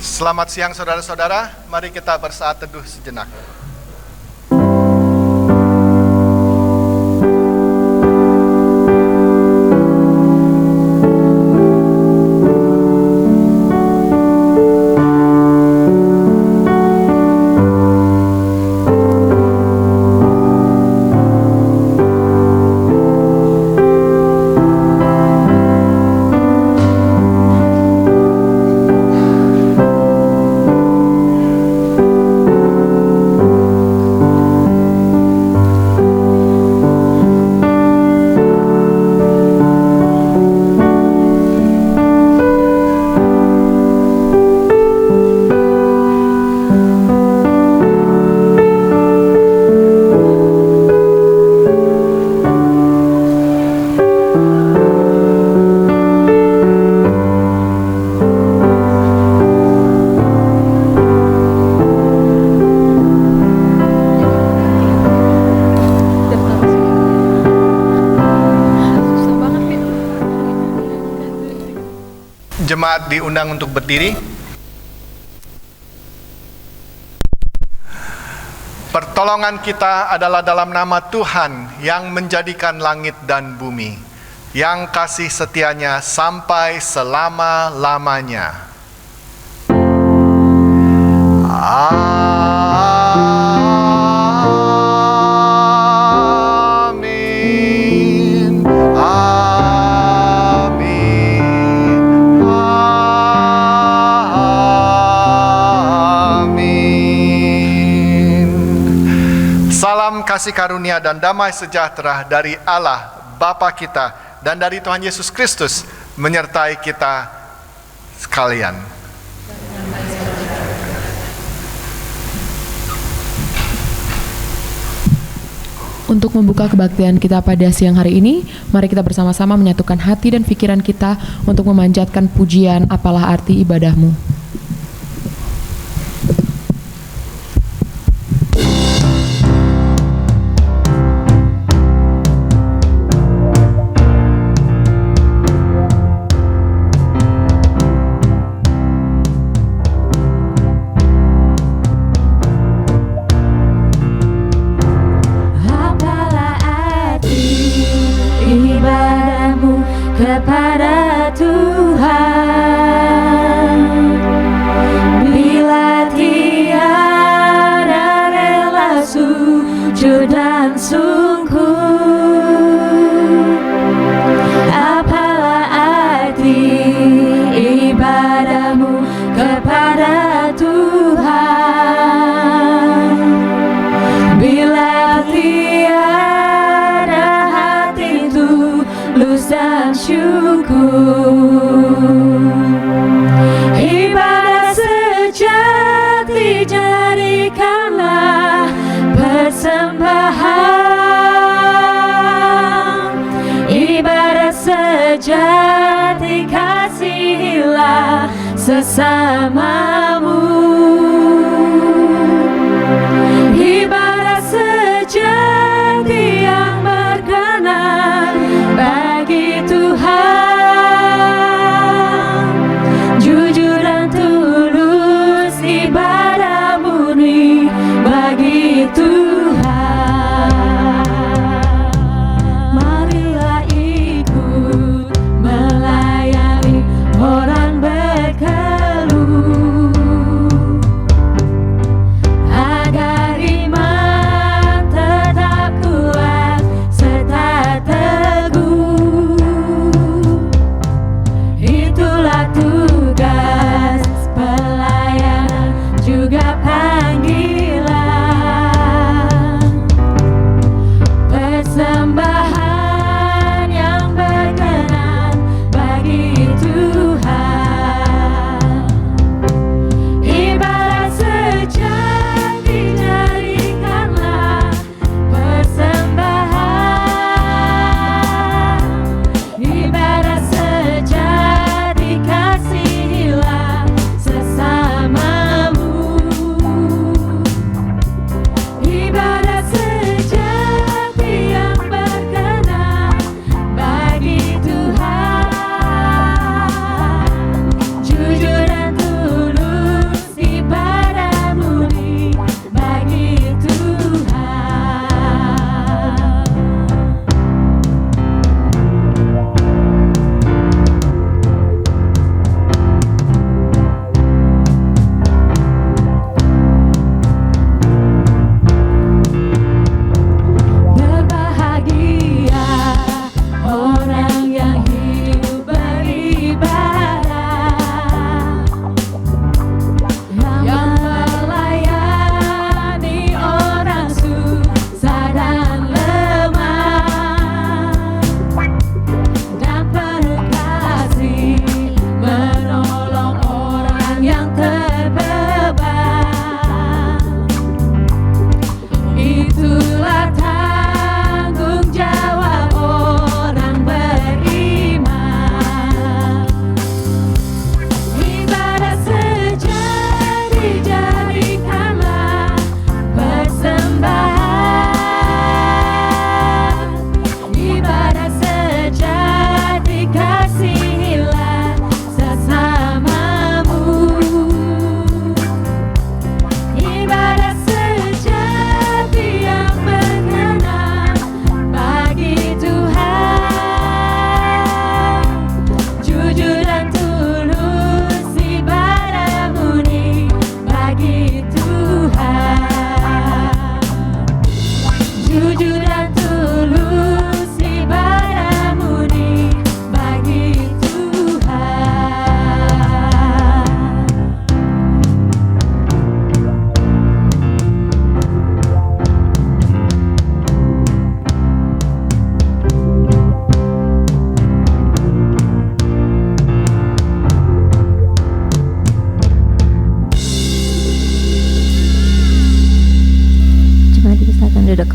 Selamat siang saudara-saudara, mari kita bersaat teduh sejenak. Jemaat diundang untuk berdiri. Pertolongan kita adalah dalam nama Tuhan yang menjadikan langit dan bumi, yang kasih setianya sampai selama-lamanya. Amin. Salam kasih karunia dan damai sejahtera dari Allah Bapa kita dan dari Tuhan Yesus Kristus menyertai kita sekalian. Untuk membuka kebaktian kita pada siang hari ini, mari kita bersama-sama menyatukan hati dan pikiran kita untuk memanjatkan pujian apalah arti ibadahmu. Kepada Tuhan, bila tiada rela sujud dan sungguh, apalah arti ibadahmu kepada Tuhan, bila tiada hati tulus dan syukur. Ibadah sejati jadikanlah persembahan. Ibadah sejati kasihilah sesamamu. Ibadah sejati yang berkenan bagi Tuhan, jujur dan tulus ibadah murni bagi Tuhan. Marilah ikut melayani orang berkeluh,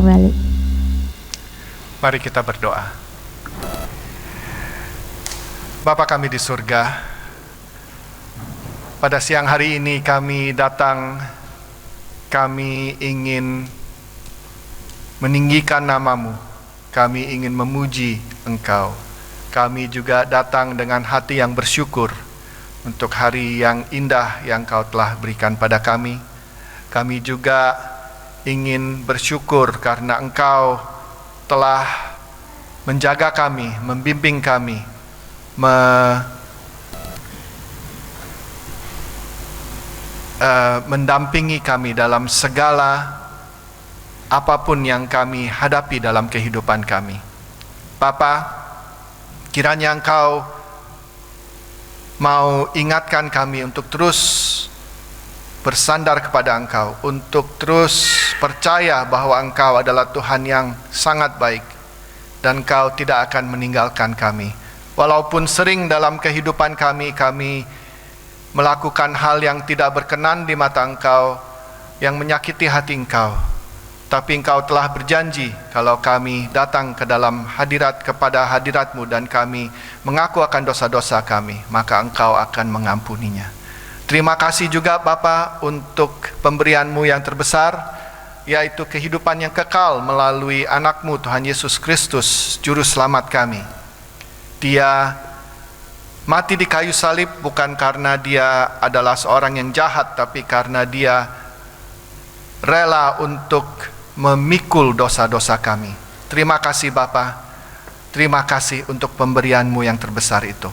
kembali. Mari kita berdoa. Bapa kami di surga, pada siang hari ini kami datang, kami ingin meninggikan nama-Mu, kami ingin memuji Engkau. Kami juga datang dengan hati yang bersyukur untuk hari yang indah yang Kau telah berikan pada kami. Kami juga ingin bersyukur karena Engkau telah menjaga kami, membimbing kami, mendampingi kami dalam segala apapun yang kami hadapi dalam kehidupan kami. Bapa, kiranya Engkau mau ingatkan kami untuk terus bersandar kepada Engkau, untuk terus percaya bahwa Engkau adalah Tuhan yang sangat baik dan Engkau tidak akan meninggalkan kami. Walaupun sering dalam kehidupan kami melakukan hal yang tidak berkenan di mata Engkau, yang menyakiti hati Engkau, tapi Engkau telah berjanji kalau kami datang ke dalam kepada hadirat-Mu dan kami mengaku akan dosa-dosa kami, maka Engkau akan mengampuninya. Terima kasih juga Bapa untuk pemberian-Mu yang terbesar, yaitu kehidupan yang kekal melalui anak-Mu Tuhan Yesus Kristus, Juru Selamat kami. Dia mati di kayu salib bukan karena Dia adalah seorang yang jahat, tapi karena Dia rela untuk memikul dosa-dosa kami. Terima kasih Bapa, terima kasih untuk pemberian-Mu yang terbesar itu.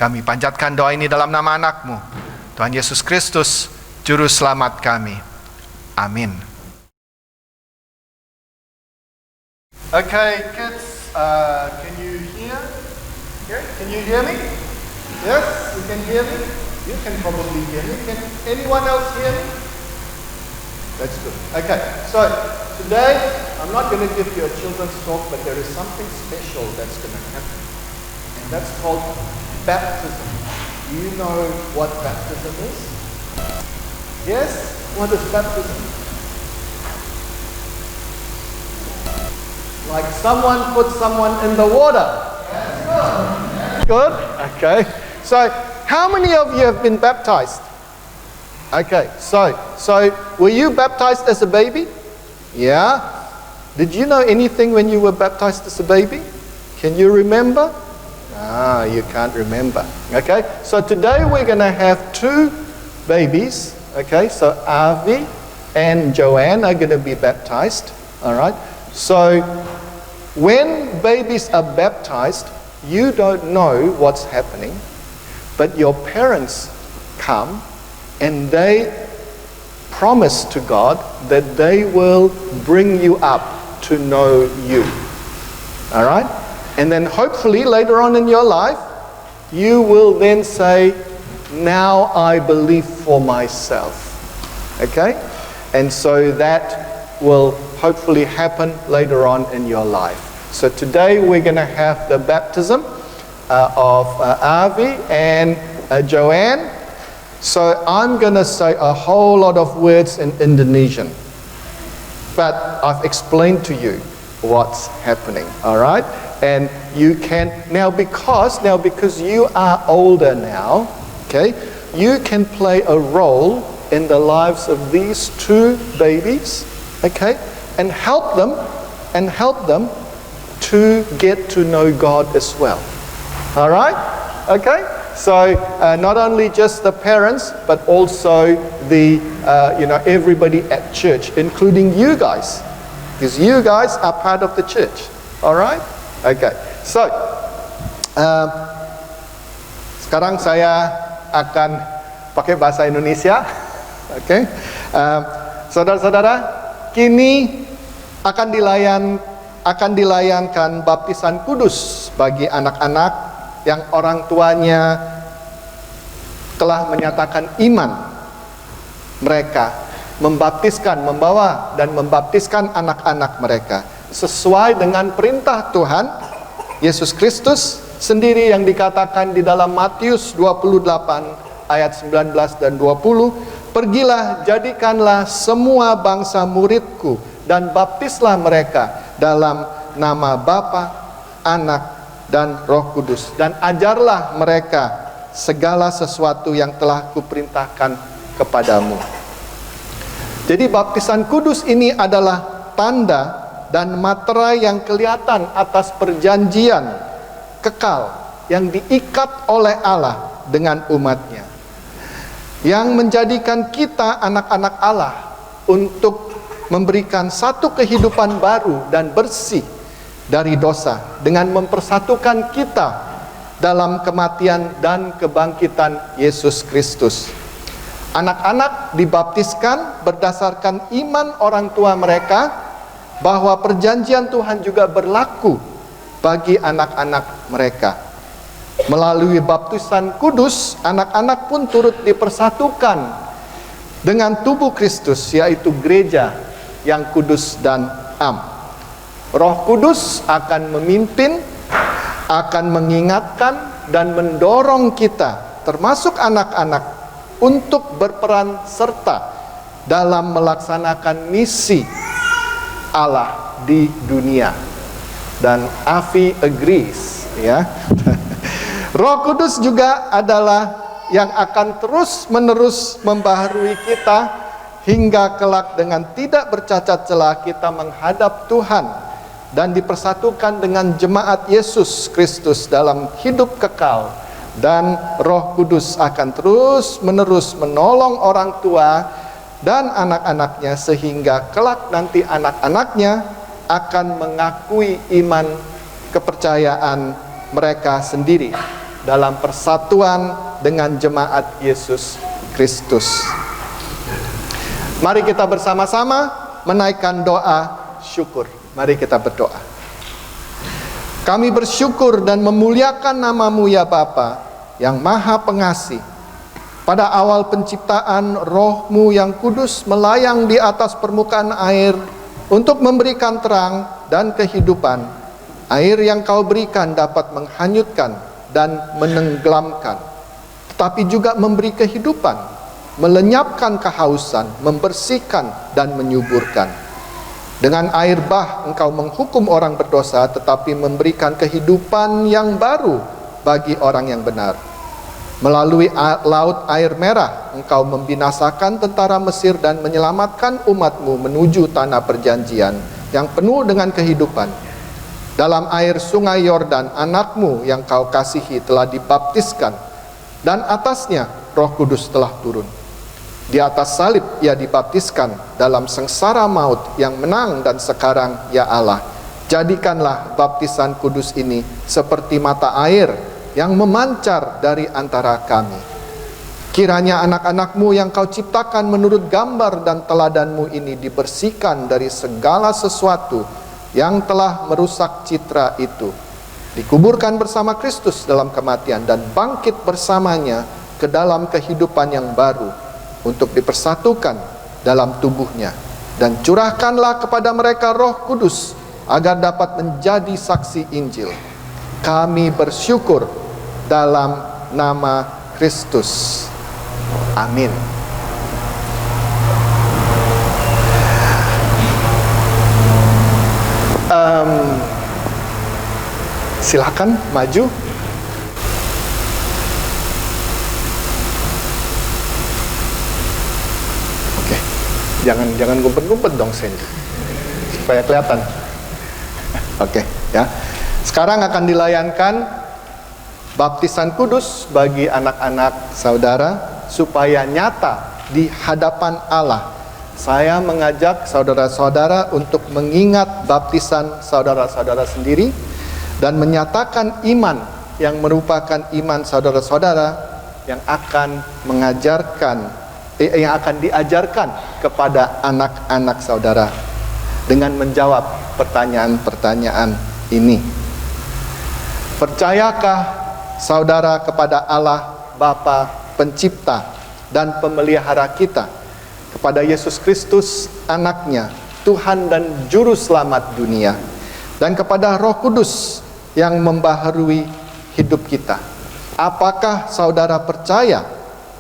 Kami panjatkan doa ini dalam nama anak-Mu, Tuhan Yesus Kristus, Juru Selamat kami. Amin. Okay, kids, can you hear? Can you hear me? Yes, you can hear me? You can probably hear me. Can anyone else hear me? That's good. Okay, so today I'm not going to give you a children's talk, but there is something special that's going to happen. And that's called baptism. Do you know what baptism is? Yes? What is baptism? Like someone put someone in the water. Good? Okay. So, how many of you have been baptized? Okay, so were you baptized as a baby? Yeah. Did you know anything when you were baptized as a baby? Can you remember? You can't remember. Okay, so today we're going to have two babies. Okay, so Avi and Joanne are going to be baptized. All right. So when babies are baptized, you don't know what's happening, but your parents come and they promise to God that they will bring you up to know you. All right? And then hopefully later on in your life, you will then say, now I believe for myself. Okay? And so that will hopefully happen later on in your life. So today we're going to have the baptism of Avi and Joanne. So I'm going to say a whole lot of words in Indonesian. But I've explained to you what's happening, all right? And you can, now because you are older now, okay, you can play a role in the lives of these two babies, okay, and help them to get to know God as well. All right? Okay? So not only just the parents, but also the everybody at church, including you guys, because you guys are part of the church. All right? Okay. So sekarang saya akan pakai bahasa Indonesia. Okay? Saudara-saudara, kini akan dilayankan baptisan kudus bagi anak-anak yang orang tuanya telah menyatakan iman. Mereka membawa dan membaptiskan anak-anak mereka sesuai dengan perintah Tuhan Yesus Kristus sendiri yang dikatakan di dalam Matius 28 ayat 19 dan 20, pergilah jadikanlah semua bangsa muridku dan baptislah mereka dalam nama Bapa, Anak, dan Roh Kudus, dan ajarlah mereka segala sesuatu yang telah kuperintahkan kepadamu. Jadi baptisan kudus ini adalah tanda dan materai yang kelihatan atas perjanjian kekal yang diikat oleh Allah dengan umatnya, yang menjadikan kita anak-anak Allah untuk memberikan satu kehidupan baru dan bersih dari dosa, dengan mempersatukan kita dalam kematian dan kebangkitan Yesus Kristus. Anak-anak dibaptiskan berdasarkan iman orang tua mereka bahwa perjanjian Tuhan juga berlaku bagi anak-anak mereka. Melalui baptisan kudus, anak-anak pun turut dipersatukan dengan tubuh Kristus, yaitu gereja yang kudus dan am. Roh Kudus akan memimpin, akan mengingatkan dan mendorong kita, termasuk anak-anak, untuk berperan serta dalam melaksanakan misi Allah di dunia. Dan Avi agrees, ya. Roh Kudus juga adalah yang akan terus-menerus membaharui kita hingga kelak dengan tidak bercacat celah kita menghadap Tuhan dan dipersatukan dengan jemaat Yesus Kristus dalam hidup kekal. Dan Roh Kudus akan terus-menerus menolong orang tua dan anak-anaknya sehingga kelak nanti anak-anaknya akan mengakui iman kepercayaan mereka sendiri dalam persatuan dengan jemaat Yesus Kristus. Mari kita bersama-sama menaikkan doa syukur. Mari kita berdoa. Kami bersyukur dan memuliakan nama-Mu ya Bapa yang Maha Pengasih. Pada awal penciptaan, Roh-Mu yang kudus melayang di atas permukaan air untuk memberikan terang dan kehidupan. Air yang Kau berikan dapat menghanyutkan dan menenggelamkan, tetapi juga memberi kehidupan, melenyapkan kehausan, membersihkan dan menyuburkan. Dengan air bah Engkau menghukum orang berdosa, tetapi memberikan kehidupan yang baru bagi orang yang benar. Melalui laut air merah Engkau membinasakan tentara Mesir dan menyelamatkan umat-Mu menuju tanah perjanjian yang penuh dengan kehidupan. Dalam air sungai Yordan, anak-Mu yang Kau kasihi telah dibaptiskan, dan atasnya Roh Kudus telah turun. Di atas salib Ia dibaptiskan dalam sengsara maut yang menang, dan sekarang ya Allah, jadikanlah baptisan kudus ini seperti mata air yang memancar dari antara kami. Kiranya anak-anak-Mu yang Kau ciptakan menurut gambar dan teladan-Mu ini dibersihkan dari segala sesuatu yang telah merusak citra itu, dikuburkan bersama Kristus dalam kematian, dan bangkit bersamanya ke dalam kehidupan yang baru untuk dipersatukan dalam tubuhnya. Dan curahkanlah kepada mereka Roh Kudus agar dapat menjadi saksi Injil. Kami bersyukur dalam nama Kristus. Amin. Silakan maju. Oke, jangan ngumpet-ngumpet dong Sandy, supaya kelihatan. Oke, ya. Sekarang akan dilayankan baptisan kudus bagi anak-anak saudara supaya nyata di hadapan Allah. Saya mengajak saudara-saudara untuk mengingat baptisan saudara-saudara sendiri dan menyatakan iman yang merupakan iman saudara-saudara yang akan yang akan diajarkan kepada anak-anak saudara dengan menjawab pertanyaan-pertanyaan ini. Percayakah saudara kepada Allah Bapa Pencipta dan Pemelihara kita, kepada Yesus Kristus anaknya, Tuhan dan Juru Selamat dunia, dan kepada Roh Kudus yang membaharui hidup kita? Apakah saudara percaya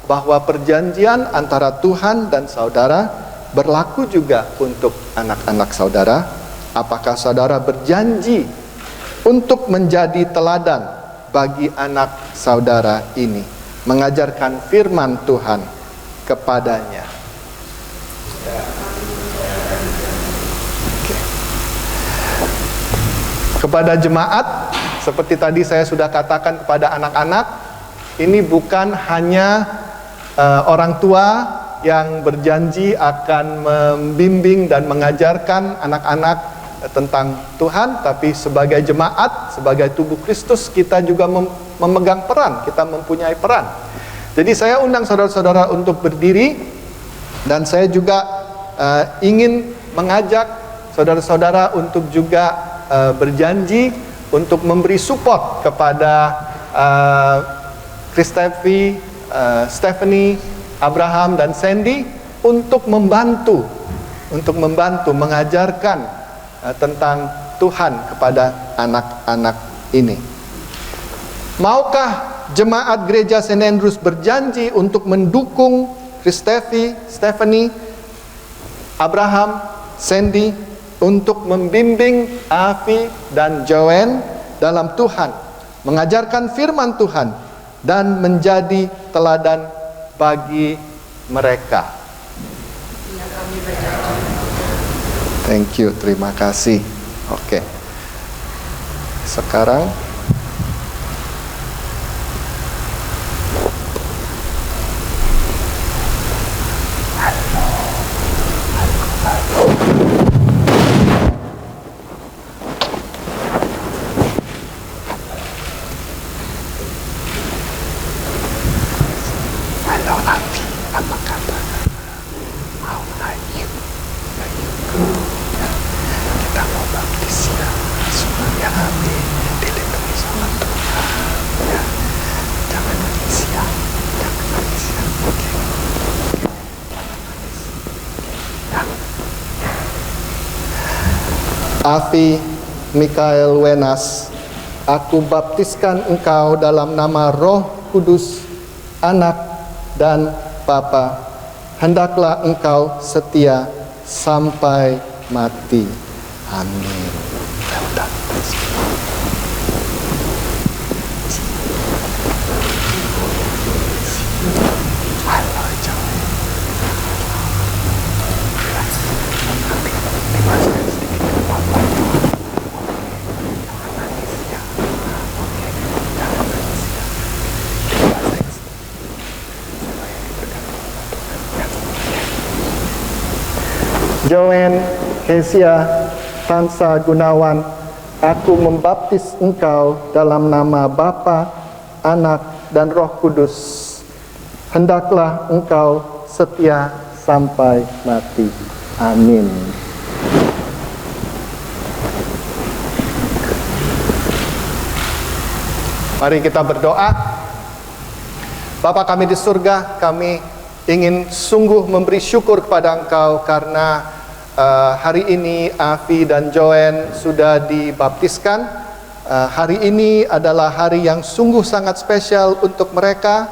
bahwa perjanjian antara Tuhan dan saudara berlaku juga untuk anak-anak saudara? Apakah saudara berjanji untuk menjadi teladan bagi anak saudara ini, mengajarkan firman Tuhan kepadanya? Kepada jemaat, seperti tadi saya sudah katakan kepada anak-anak, ini bukan hanya orang tua yang berjanji akan membimbing dan mengajarkan anak-anak tentang Tuhan, tapi sebagai jemaat, sebagai tubuh Kristus, kita juga memegang peran, kita mempunyai peran. Jadi saya undang saudara-saudara untuk berdiri, dan saya juga ingin mengajak saudara-saudara untuk juga berjanji untuk memberi support kepada Kristevi, Stephanie, Abraham, dan Sandy untuk membantu mengajarkan tentang Tuhan kepada anak-anak ini. Maukah jemaat gereja St. Andrews berjanji untuk mendukung Kristevi, Stephanie, Abraham, Sandy untuk membimbing Avi dan Joanne dalam Tuhan, mengajarkan firman Tuhan, dan menjadi teladan bagi mereka? Thank you, terima kasih. Oke. Sekarang Avi Mikael Wenas, aku baptiskan engkau dalam nama Roh Kudus, Anak dan Bapa. Hendaklah engkau setia sampai mati. Amin. Joanne Kesia Tansa Gunawan, aku membaptis engkau dalam nama Bapa, Anak, dan Roh Kudus. Hendaklah engkau setia sampai mati. Amin. Mari kita berdoa. Bapa kami di surga, kami ingin sungguh memberi syukur kepada Engkau karena hari ini Avi dan Joanne sudah dibaptiskan. Hari ini adalah hari yang sungguh sangat spesial untuk mereka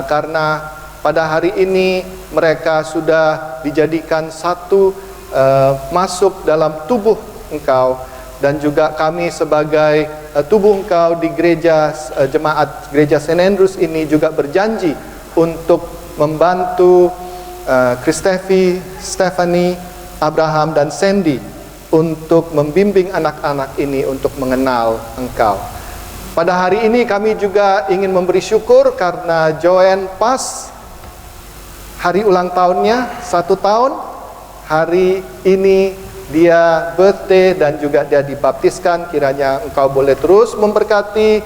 karena pada hari ini mereka sudah dijadikan satu masuk dalam tubuh Engkau, dan juga kami sebagai tubuh Engkau di gereja jemaat gereja St. Andrews ini juga berjanji untuk membantu Kristevi, Stephanie, Abraham, dan Sandy untuk membimbing anak-anak ini untuk mengenal Engkau. Pada hari ini kami juga ingin memberi syukur karena Joanne pas hari ulang tahunnya 1 tahun. Hari ini dia birthday dan juga dia dibaptiskan. Kiranya Engkau boleh terus memberkati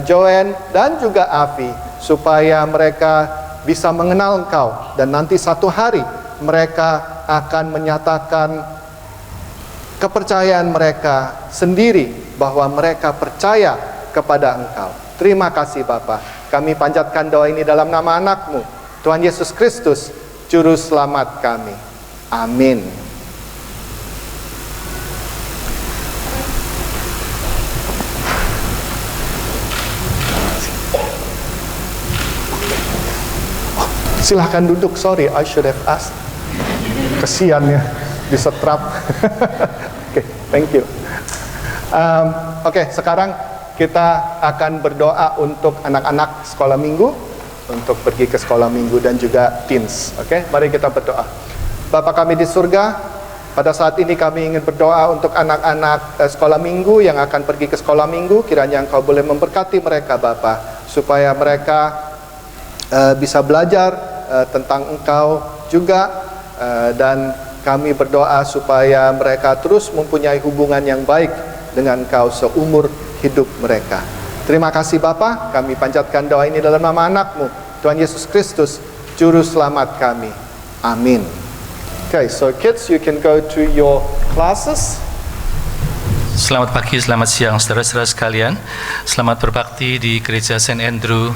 Joanne dan juga Avi supaya mereka bisa mengenal Engkau, dan nanti satu hari mereka akan menyatakan kepercayaan mereka sendiri bahwa mereka percaya kepada Engkau. Terima kasih Bapa. Kami panjatkan doa ini dalam nama anak-Mu, Tuhan Yesus Kristus, Juru Selamat kami. Amin. Silahkan duduk. Sorry, I should have asked. kesian ya, disetrap. Oke, thank you. Oke, sekarang kita akan berdoa untuk anak-anak sekolah minggu, untuk pergi ke sekolah minggu dan juga teens. Oke, mari kita berdoa. Bapa kami di surga, pada saat ini kami ingin berdoa untuk anak-anak sekolah minggu yang akan pergi ke sekolah minggu. Kiranya Engkau boleh memberkati mereka Bapa, supaya mereka bisa belajar tentang Engkau juga, dan kami berdoa supaya mereka terus mempunyai hubungan yang baik dengan Engkau seumur hidup mereka. Terima kasih Bapa, kami panjatkan doa ini dalam nama anak-Mu, Tuhan Yesus Kristus, Juru Selamat kami. Amin. Okay, so kids, you can go to your classes. Selamat pagi, selamat siang saudara-saudara sekalian. Selamat berbakti di Gereja St. Andrew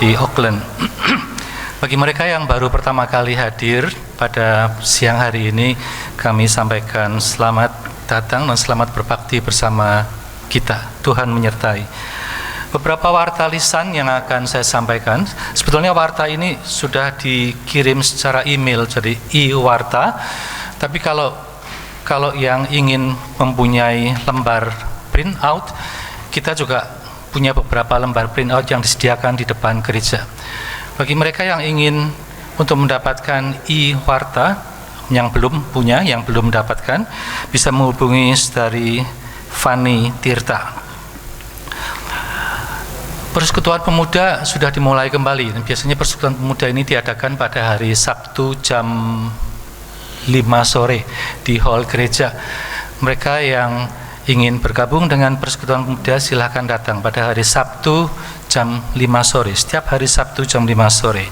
di Auckland. Bagi mereka yang baru pertama kali hadir pada siang hari ini, kami sampaikan selamat datang dan selamat berbakti bersama kita. Tuhan menyertai. Beberapa warta lisan yang akan saya sampaikan, sebetulnya warta ini sudah dikirim secara email, jadi e-warta. Tapi kalau yang ingin mempunyai lembar print out, kita juga punya beberapa lembar print out yang disediakan di depan gereja. Bagi mereka yang ingin untuk mendapatkan e-warta, yang belum punya, yang belum mendapatkan, bisa menghubungi dari Fanny Tirta. Persekutuan Pemuda sudah dimulai kembali. Biasanya Persekutuan Pemuda ini diadakan pada hari Sabtu jam 5 sore di hall gereja. Mereka yang ingin bergabung dengan Persekutuan Pemuda silakan datang pada hari Sabtu jam 5 sore. Setiap hari Sabtu jam 5 sore.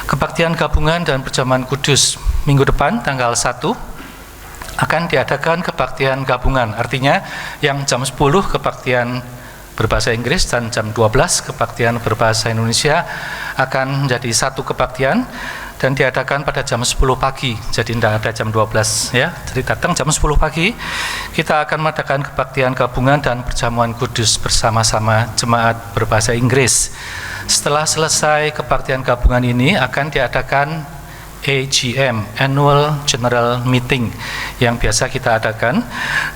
Kebaktian gabungan dan perjamuan kudus minggu depan tanggal 1 akan diadakan kebaktian gabungan. Artinya yang jam 10 kebaktian berbahasa Inggris dan jam 12 kebaktian berbahasa Indonesia akan menjadi satu kebaktian dan diadakan pada jam 10 pagi. Jadi tidak ada jam 12 ya. Jadi datang jam 10 pagi kita akan mengadakan kebaktian gabungan dan perjamuan kudus bersama-sama jemaat berbahasa Inggris. Setelah selesai kebaktian gabungan ini akan diadakan AGM, Annual General Meeting, yang biasa kita adakan,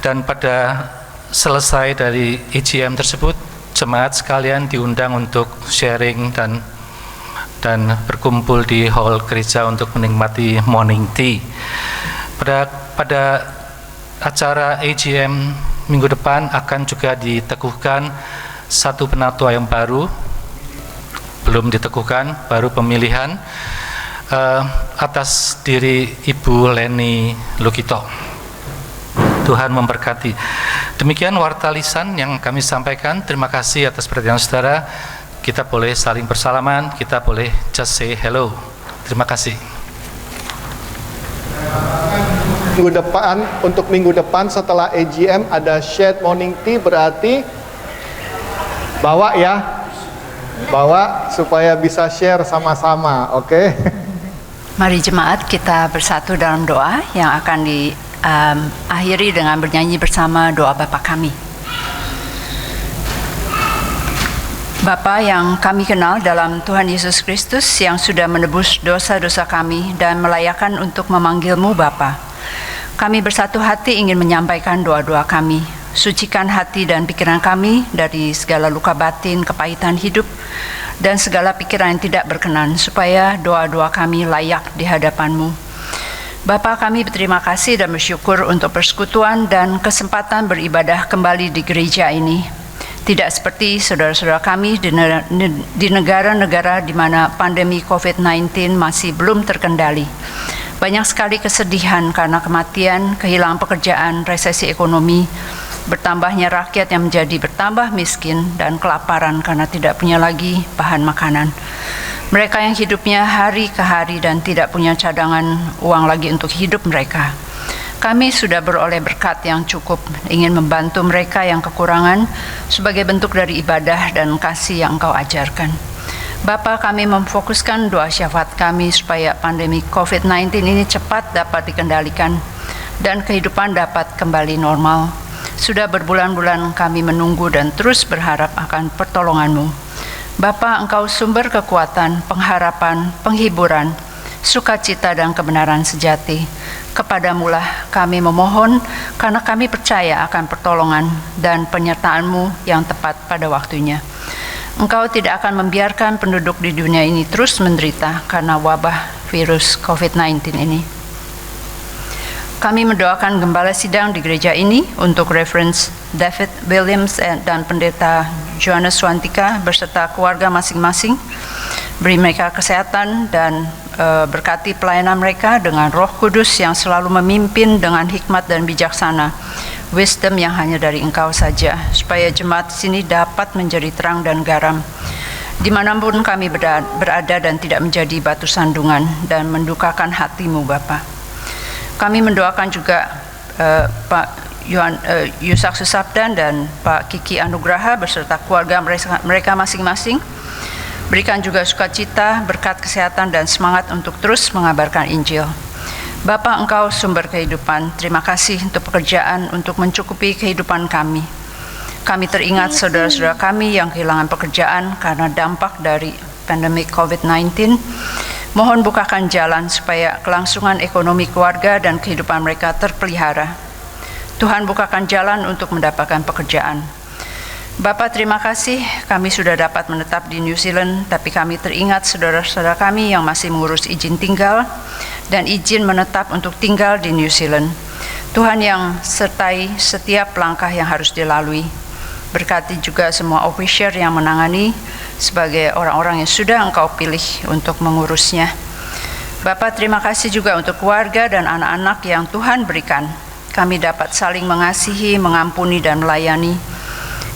dan pada selesai dari AGM tersebut, jemaat sekalian diundang untuk sharing dan berkumpul di hall gereja untuk menikmati morning tea. Pada acara AGM minggu depan akan juga diteguhkan satu penatua yang baru, belum diteguhkan, baru pemilihan atas diri Ibu Leni Lukito. Tuhan memberkati. Demikian warta lisan yang kami sampaikan. Terima kasih atas perhatian saudara. Kita boleh saling bersalaman, kita boleh just say hello. Terima kasih. Untuk minggu depan setelah AGM ada shared morning tea, berarti bawa supaya bisa share sama-sama, oke? Mari jemaat kita bersatu dalam doa yang akan akhiri dengan bernyanyi bersama doa Bapa kami. Bapa yang kami kenal dalam Tuhan Yesus Kristus yang sudah menebus dosa-dosa kami dan melayakkan untuk memanggil-Mu Bapa. Kami bersatu hati ingin menyampaikan doa-doa kami. Sucikan hati dan pikiran kami dari segala luka batin, kepahitan hidup, dan segala pikiran yang tidak berkenan, supaya doa-doa kami layak di hadapan-Mu. Bapa, kami berterima kasih dan bersyukur untuk persekutuan dan kesempatan beribadah kembali di gereja ini. Tidak seperti saudara-saudara kami di negara-negara di mana pandemi COVID-19 masih belum terkendali. Banyak sekali kesedihan karena kematian, kehilangan pekerjaan, resesi ekonomi, bertambahnya rakyat yang menjadi bertambah miskin, dan kelaparan karena tidak punya lagi bahan makanan. Mereka yang hidupnya hari ke hari dan tidak punya cadangan uang lagi untuk hidup mereka. Kami sudah beroleh berkat yang cukup, ingin membantu mereka yang kekurangan sebagai bentuk dari ibadah dan kasih yang Engkau ajarkan. Bapa, kami memfokuskan doa syafaat kami supaya pandemi COVID-19 ini cepat dapat dikendalikan dan kehidupan dapat kembali normal. Sudah berbulan-bulan kami menunggu dan terus berharap akan pertolongan-Mu. Bapa, Engkau sumber kekuatan, pengharapan, penghiburan, sukacita dan kebenaran sejati. Kepadamulah kami memohon, karena kami percaya akan pertolongan dan penyertaan-Mu yang tepat pada waktunya. Engkau tidak akan membiarkan penduduk di dunia ini terus menderita karena wabah virus COVID-19 ini. Kami mendoakan gembala sidang di gereja ini untuk Reverend David Williams dan Pendeta Johannes Swantika beserta keluarga masing-masing. Beri mereka kesehatan dan berkati pelayanan mereka dengan Roh Kudus yang selalu memimpin dengan hikmat dan bijaksana, wisdom yang hanya dari Engkau saja, supaya jemaat sini dapat menjadi terang dan garam dimanapun kami berada dan tidak menjadi batu sandungan dan mendukakan hati-Mu Bapa. Kami mendoakan juga Pak Yusak Susabdan dan Pak Kiki Anugraha beserta keluarga mereka masing-masing. Berikan juga sukacita, berkat kesehatan dan semangat untuk terus mengabarkan Injil. Bapa, Engkau sumber kehidupan. Terima kasih untuk pekerjaan untuk mencukupi kehidupan kami. Kami teringat saudara-saudara kami yang kehilangan pekerjaan karena dampak dari pandemi COVID-19. Mohon bukakan jalan supaya kelangsungan ekonomi keluarga dan kehidupan mereka terpelihara. Tuhan bukakan jalan untuk mendapatkan pekerjaan. Bapa, terima kasih kami sudah dapat menetap di New Zealand, tapi kami teringat saudara-saudara kami yang masih mengurus izin tinggal dan izin menetap untuk tinggal di New Zealand. Tuhan yang sertai setiap langkah yang harus dilalui. Berkati juga semua officier yang menangani sebagai orang-orang yang sudah Engkau pilih untuk mengurusnya. Bapa, terima kasih juga untuk keluarga dan anak-anak yang Tuhan berikan. Kami dapat saling mengasihi, mengampuni, dan melayani.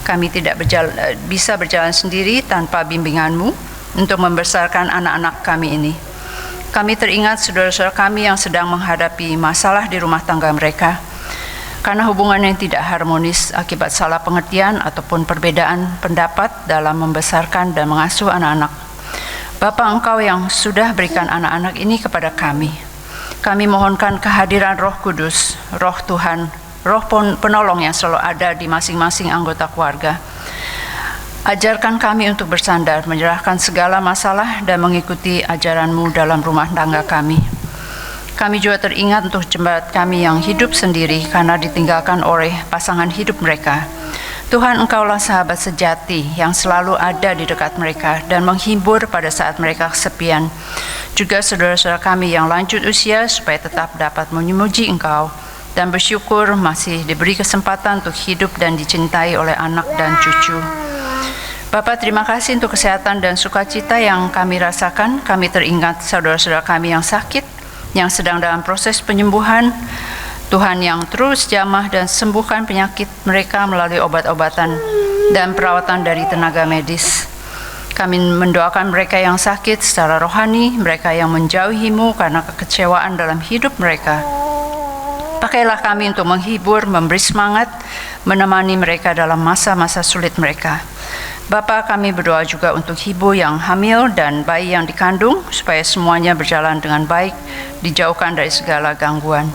Kami tidak bisa berjalan sendiri tanpa bimbingan-Mu untuk membesarkan anak-anak kami ini. Kami teringat saudara-saudara kami yang sedang menghadapi masalah di rumah tangga mereka, karena hubungan yang tidak harmonis akibat salah pengertian ataupun perbedaan pendapat dalam membesarkan dan mengasuh anak-anak. Bapa, Engkau yang sudah berikan anak-anak ini kepada kami. Kami mohonkan kehadiran Roh Kudus, Roh Tuhan, Roh penolong yang selalu ada di masing-masing anggota keluarga. Ajarkan kami untuk bersandar, menyerahkan segala masalah dan mengikuti ajaran-Mu dalam rumah tangga kami. Kami juga teringat untuk jemaat kami yang hidup sendiri karena ditinggalkan oleh pasangan hidup mereka. Tuhan, Engkaulah sahabat sejati yang selalu ada di dekat mereka dan menghibur pada saat mereka kesepian. Juga saudara-saudara kami yang lanjut usia supaya tetap dapat memuji Engkau dan bersyukur masih diberi kesempatan untuk hidup dan dicintai oleh anak dan cucu. Bapa, terima kasih untuk kesehatan dan sukacita yang kami rasakan. Kami teringat saudara-saudara kami yang sakit, yang sedang dalam proses penyembuhan. Tuhan yang terus jamah dan sembuhkan penyakit mereka melalui obat-obatan dan perawatan dari tenaga medis. Kami mendoakan mereka yang sakit secara rohani, mereka yang menjauhi-Mu karena kekecewaan dalam hidup mereka. Pakailah kami untuk menghibur, memberi semangat, menemani mereka dalam masa-masa sulit mereka. Bapa, kami berdoa juga untuk ibu yang hamil dan bayi yang dikandung, supaya semuanya berjalan dengan baik, dijauhkan dari segala gangguan.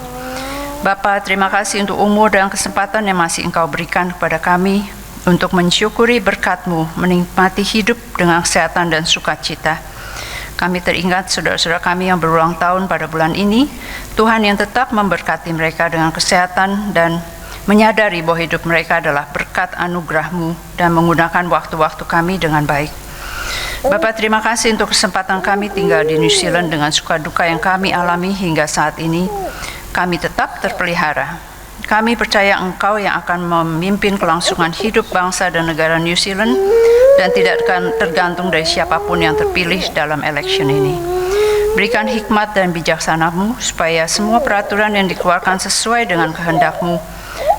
Bapa, terima kasih untuk umur dan kesempatan yang masih Engkau berikan kepada kami untuk mensyukuri berkat-Mu, menikmati hidup dengan kesehatan dan sukacita. Kami teringat saudara-saudara kami yang berulang tahun pada bulan ini. Tuhan yang tetap memberkati mereka dengan kesehatan dan menyadari bahwa hidup mereka adalah berkat anugerah-Mu dan menggunakan waktu-waktu kami dengan baik. Bapa, terima kasih untuk kesempatan kami tinggal di New Zealand dengan suka duka yang kami alami hingga saat ini. Kami tetap terpelihara. Kami percaya Engkau yang akan memimpin kelangsungan hidup bangsa dan negara New Zealand dan tidak akan tergantung dari siapapun yang terpilih dalam election ini. Berikan hikmat dan bijaksana-Mu supaya semua peraturan yang dikeluarkan sesuai dengan kehendak-Mu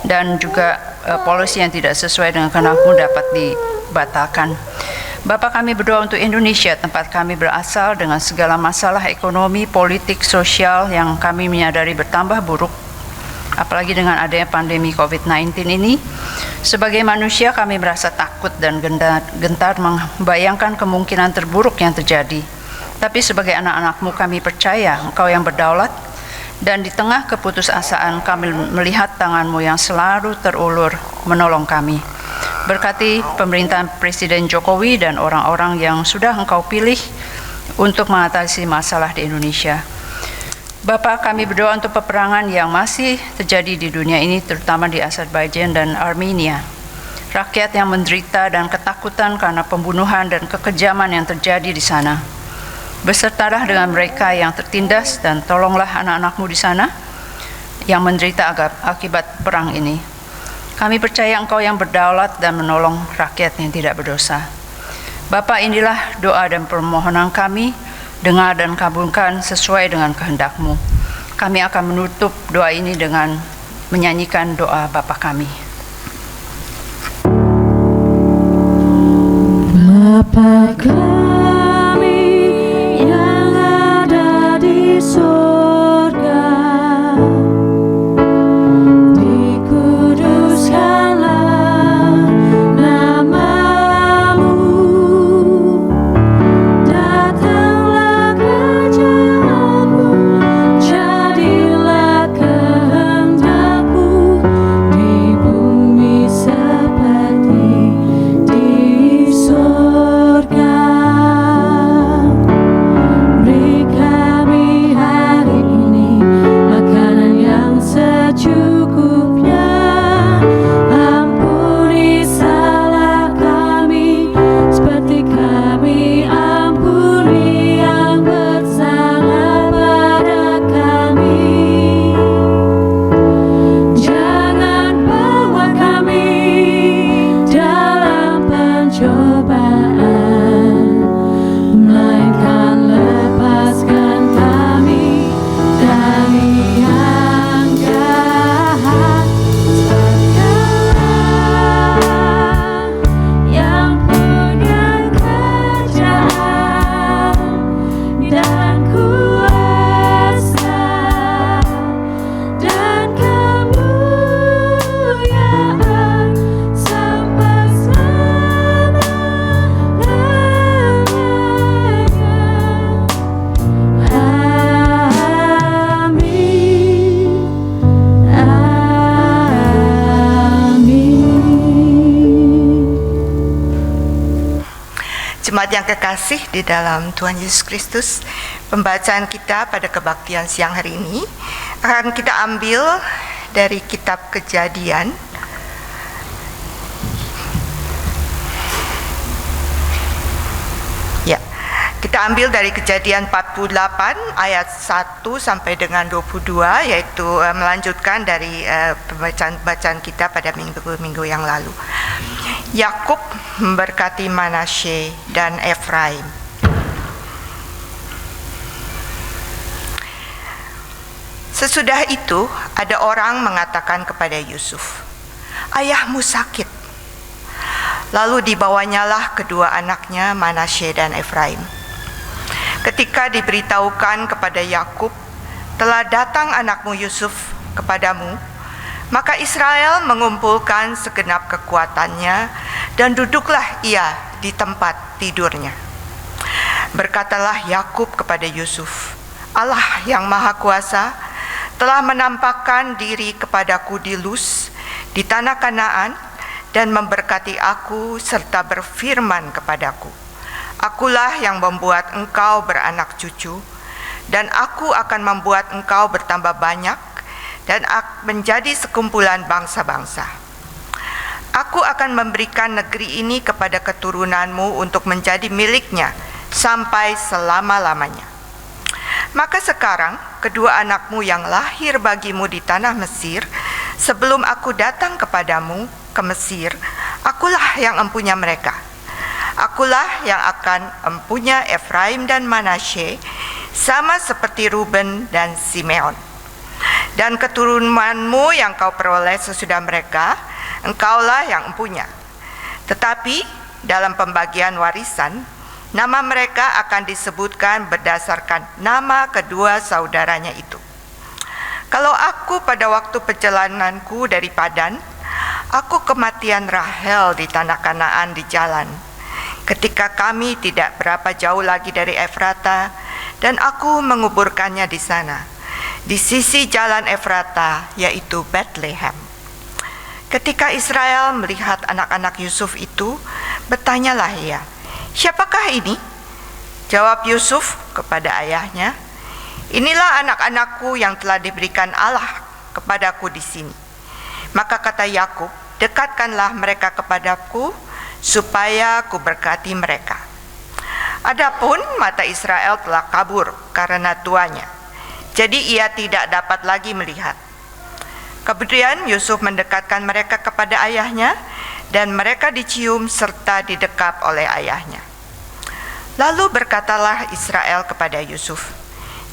dan juga polisi yang tidak sesuai dengan kehendak-Mu dapat dibatalkan. Bapa, kami berdoa untuk Indonesia, tempat kami berasal, dengan segala masalah ekonomi, politik, sosial yang kami menyadari bertambah buruk, apalagi dengan adanya pandemi COVID-19 ini. Sebagai manusia kami merasa takut dan gentar membayangkan kemungkinan terburuk yang terjadi. Tapi sebagai anak-anak-Mu kami percaya Engkau yang berdaulat, dan di tengah keputusasaan kami melihat tangan-Mu yang selalu terulur menolong kami. Berkati pemerintahan Presiden Jokowi dan orang-orang yang sudah Engkau pilih untuk mengatasi masalah di Indonesia. Bapa, kami berdoa untuk peperangan yang masih terjadi di dunia ini, terutama di Azerbaijan dan Armenia. Rakyat yang menderita dan ketakutan karena pembunuhan dan kekejaman yang terjadi di sana. Bersertalah dengan mereka yang tertindas dan tolonglah anak-anak-Mu di sana yang menderita akibat perang ini. Kami percaya Engkau yang berdaulat dan menolong rakyat yang tidak berdosa. Bapa, inilah doa dan permohonan kami, dengar dan kabulkan sesuai dengan kehendak-Mu. Kami akan menutup doa ini dengan menyanyikan doa Bapa kami. Bapa kami yang ada di surga, dikuduskanlah nama-Mu, datanglah kerajaan-Mu, jadilah kehendak-Mu di bumi seperti di surga. Beri kami hari ini makanan yang secukupnya. Ampuni salah kami seperti kami ampuni yang bersalah pada kami. Jangan bawa kami dalam pencobaan, melainkan lepaskan kami dari yang jahat. Sebab yang punya kerajaan dan kuasa dan kemuliaan sampai selama-lamanya. Amin. Amin. Jemaat yang kekasih di dalam Tuhan Yesus Kristus, pembacaan kita pada kebaktian siang hari ini akan kita ambil dari kitab Kejadian ya, kita ambil dari Kejadian 48 ayat 1 sampai dengan 22, yaitu melanjutkan dari pembacaan kita pada minggu yang lalu. Yakub memberkati Manasye dan Efraim. Sesudah itu ada orang mengatakan kepada Yusuf, "Ayahmu sakit." Lalu dibawanyalah kedua anaknya Manasye dan Efraim. Ketika diberitahukan kepada Yakub, "Telah datang anakmu Yusuf kepadamu," maka Israel mengumpulkan segenap kekuatannya dan duduklah ia di tempat tidurnya. Berkatalah Yakub kepada Yusuf, "Allah yang Maha Kuasa telah menampakkan diri kepadaku di Luz, di tanah Kanaan, dan memberkati aku serta berfirman kepadaku, 'Akulah yang membuat engkau beranak cucu, dan aku akan membuat engkau bertambah banyak dan menjadi sekumpulan bangsa-bangsa. Aku akan memberikan negeri ini kepada keturunanmu untuk menjadi miliknya sampai selama-lamanya.' Maka sekarang kedua anakmu yang lahir bagimu di tanah Mesir, sebelum aku datang kepadamu ke Mesir, akulah yang empunya mereka. Akulah yang akan empunya Efraim dan Manasye, sama seperti Ruben dan Simeon. Dan keturunanmu yang kau peroleh sesudah mereka, engkaulah yang empunya. Tetapi dalam pembagian warisan, nama mereka akan disebutkan berdasarkan nama kedua saudaranya itu. Kalau aku pada waktu perjalananku dari Padan, aku kematian Rahel di tanah Kanaan di jalan, ketika kami tidak berapa jauh lagi dari Efrata, dan aku menguburkannya di sana, di sisi jalan Efrata, yaitu Bethlehem. Ketika Israel melihat anak-anak Yusuf itu, bertanyalah ia, 'Siapakah ini?' Jawab Yusuf kepada ayahnya, "Inilah anak-anakku yang telah diberikan Allah kepadaku di sini." Maka kata Yakub, "Dekatkanlah mereka kepadaku supaya ku berkati mereka." Adapun mata Israel telah kabur karena tuanya, jadi ia tidak dapat lagi melihat. Kemudian Yusuf mendekatkan mereka kepada ayahnya, dan mereka dicium serta didekap oleh ayahnya. Lalu berkatalah Israel kepada Yusuf,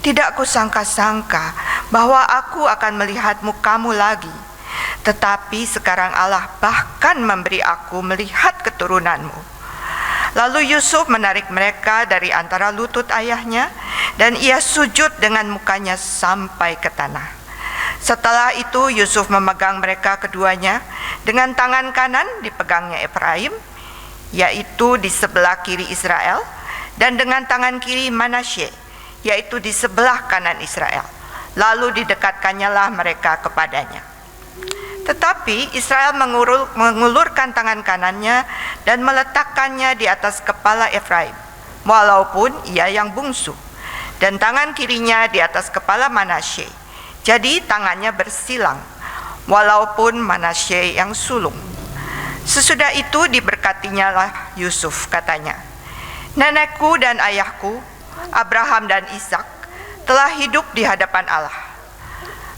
"Tidak kusangka-sangka bahwa aku akan melihat mukamu lagi, tetapi sekarang Allah bahkan memberi aku melihat keturunanmu." Lalu Yusuf menarik mereka dari antara lutut ayahnya, dan ia sujud dengan mukanya sampai ke tanah. Setelah itu Yusuf memegang mereka keduanya, dengan tangan kanan dipegangnya Efraim, yaitu di sebelah kiri Israel, dan dengan tangan kiri Manasye, yaitu di sebelah kanan Israel. Lalu didekatkannya lah mereka kepadanya. Tetapi Israel mengulurkan tangan kanannya dan meletakkannya di atas kepala Efraim, walaupun ia yang bungsu, dan tangan kirinya di atas kepala Manasye. Jadi tangannya bersilang, walaupun Manasye yang sulung. Sesudah itu diberkatinya lah Yusuf, katanya, "Nenekku dan ayahku, Abraham dan Ishak, telah hidup di hadapan Allah.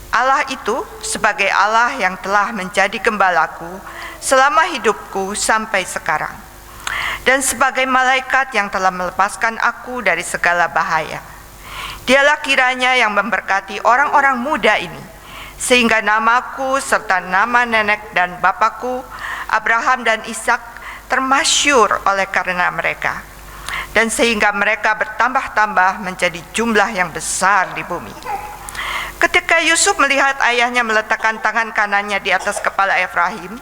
Allah itu sebagai Allah yang telah menjadi gembalaku selama hidupku sampai sekarang, dan sebagai malaikat yang telah melepaskan aku dari segala bahaya. Dialah kiranya yang memberkati orang-orang muda ini, sehingga namaku serta nama nenek dan bapakku, Abraham dan Ishak, termasyur oleh karena mereka, dan sehingga mereka bertambah-tambah menjadi jumlah yang besar di bumi." Ketika Yusuf melihat ayahnya meletakkan tangan kanannya di atas kepala Efraim,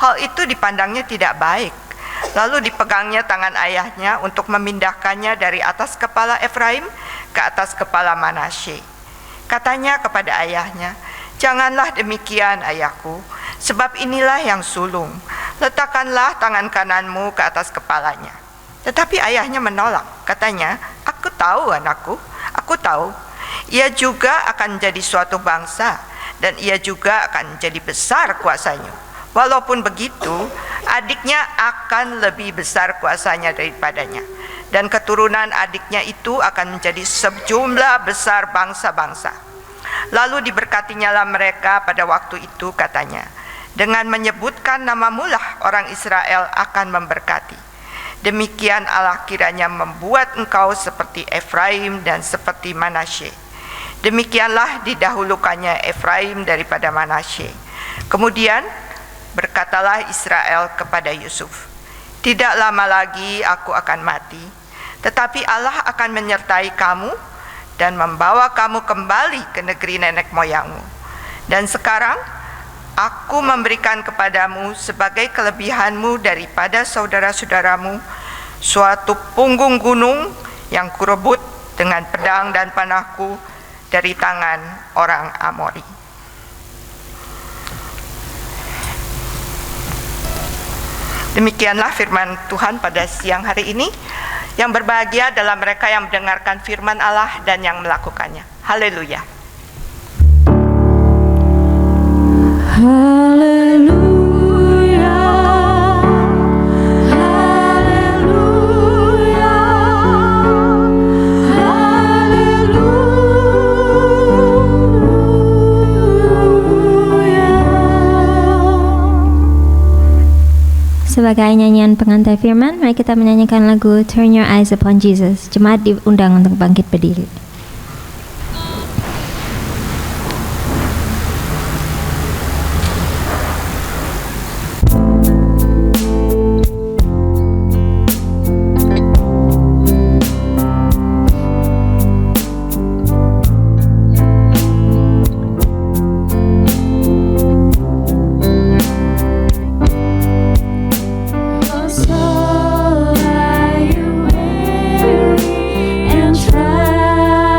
hal itu dipandangnya tidak baik. Lalu dipegangnya tangan ayahnya untuk memindahkannya dari atas kepala Efraim ke atas kepala Manasye. Katanya kepada ayahnya, "Janganlah demikian, ayahku, sebab inilah yang sulung. Letakkanlah tangan kananmu ke atas kepalanya." Tetapi ayahnya menolak. Katanya, "Aku tahu, anakku, aku tahu. Ia juga akan menjadi suatu bangsa, dan ia juga akan menjadi besar kuasanya. Walaupun begitu, adiknya akan lebih besar kuasanya daripadanya, dan keturunan adiknya itu akan menjadi sejumlah besar bangsa-bangsa." Lalu diberkatinya lah mereka pada waktu itu, katanya, "Dengan menyebutkan namamu lah orang Israel akan memberkati. Demikian Allah kiranya membuat engkau seperti Efraim dan seperti Manasye." Demikianlah didahulukannya Efraim daripada Manasye. Kemudian berkatalah Israel kepada Yusuf, "Tidak lama lagi aku akan mati, tetapi Allah akan menyertai kamu dan membawa kamu kembali ke negeri nenek moyangmu. Dan sekarang aku memberikan kepadamu sebagai kelebihanmu daripada saudara-saudaramu suatu punggung gunung yang kurebut dengan pedang dan panahku dari tangan orang Amori." Demikianlah firman Tuhan pada siang hari ini. Yang berbahagia adalah mereka yang mendengarkan firman Allah dan yang melakukannya. Haleluya. Haleluya, haleluya, haleluya. Sebagai nyanyian pengantar firman, mari kita menyanyikan lagu Turn Your Eyes Upon Jesus. Jemaat diundang untuk bangkit berdiri. So are you weary and tried?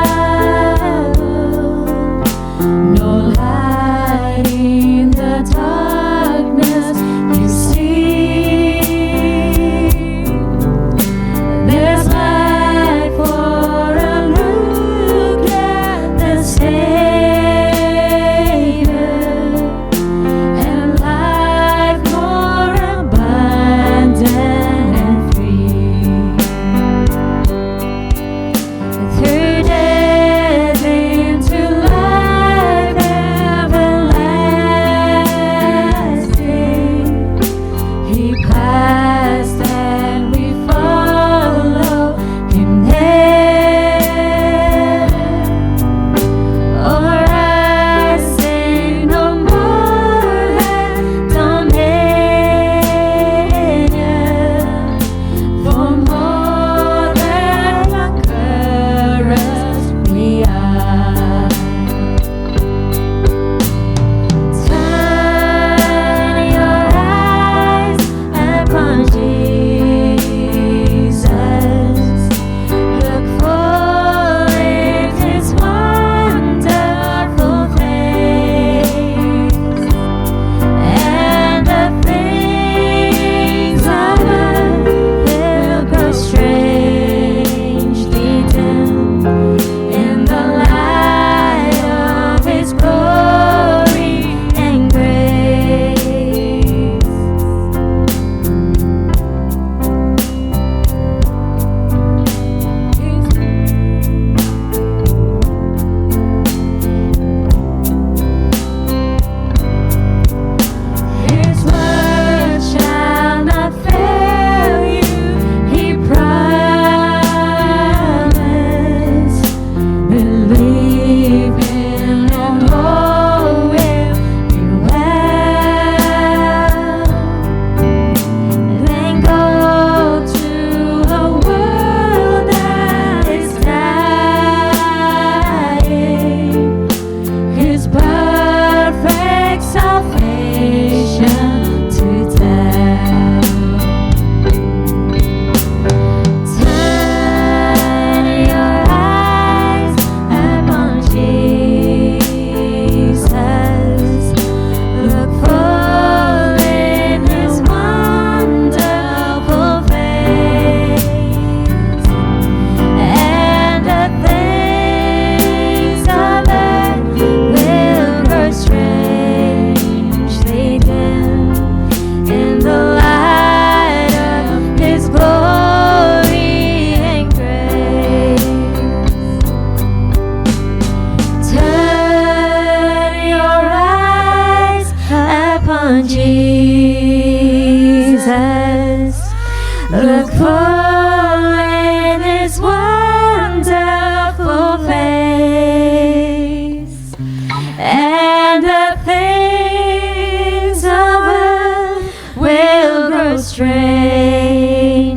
strangely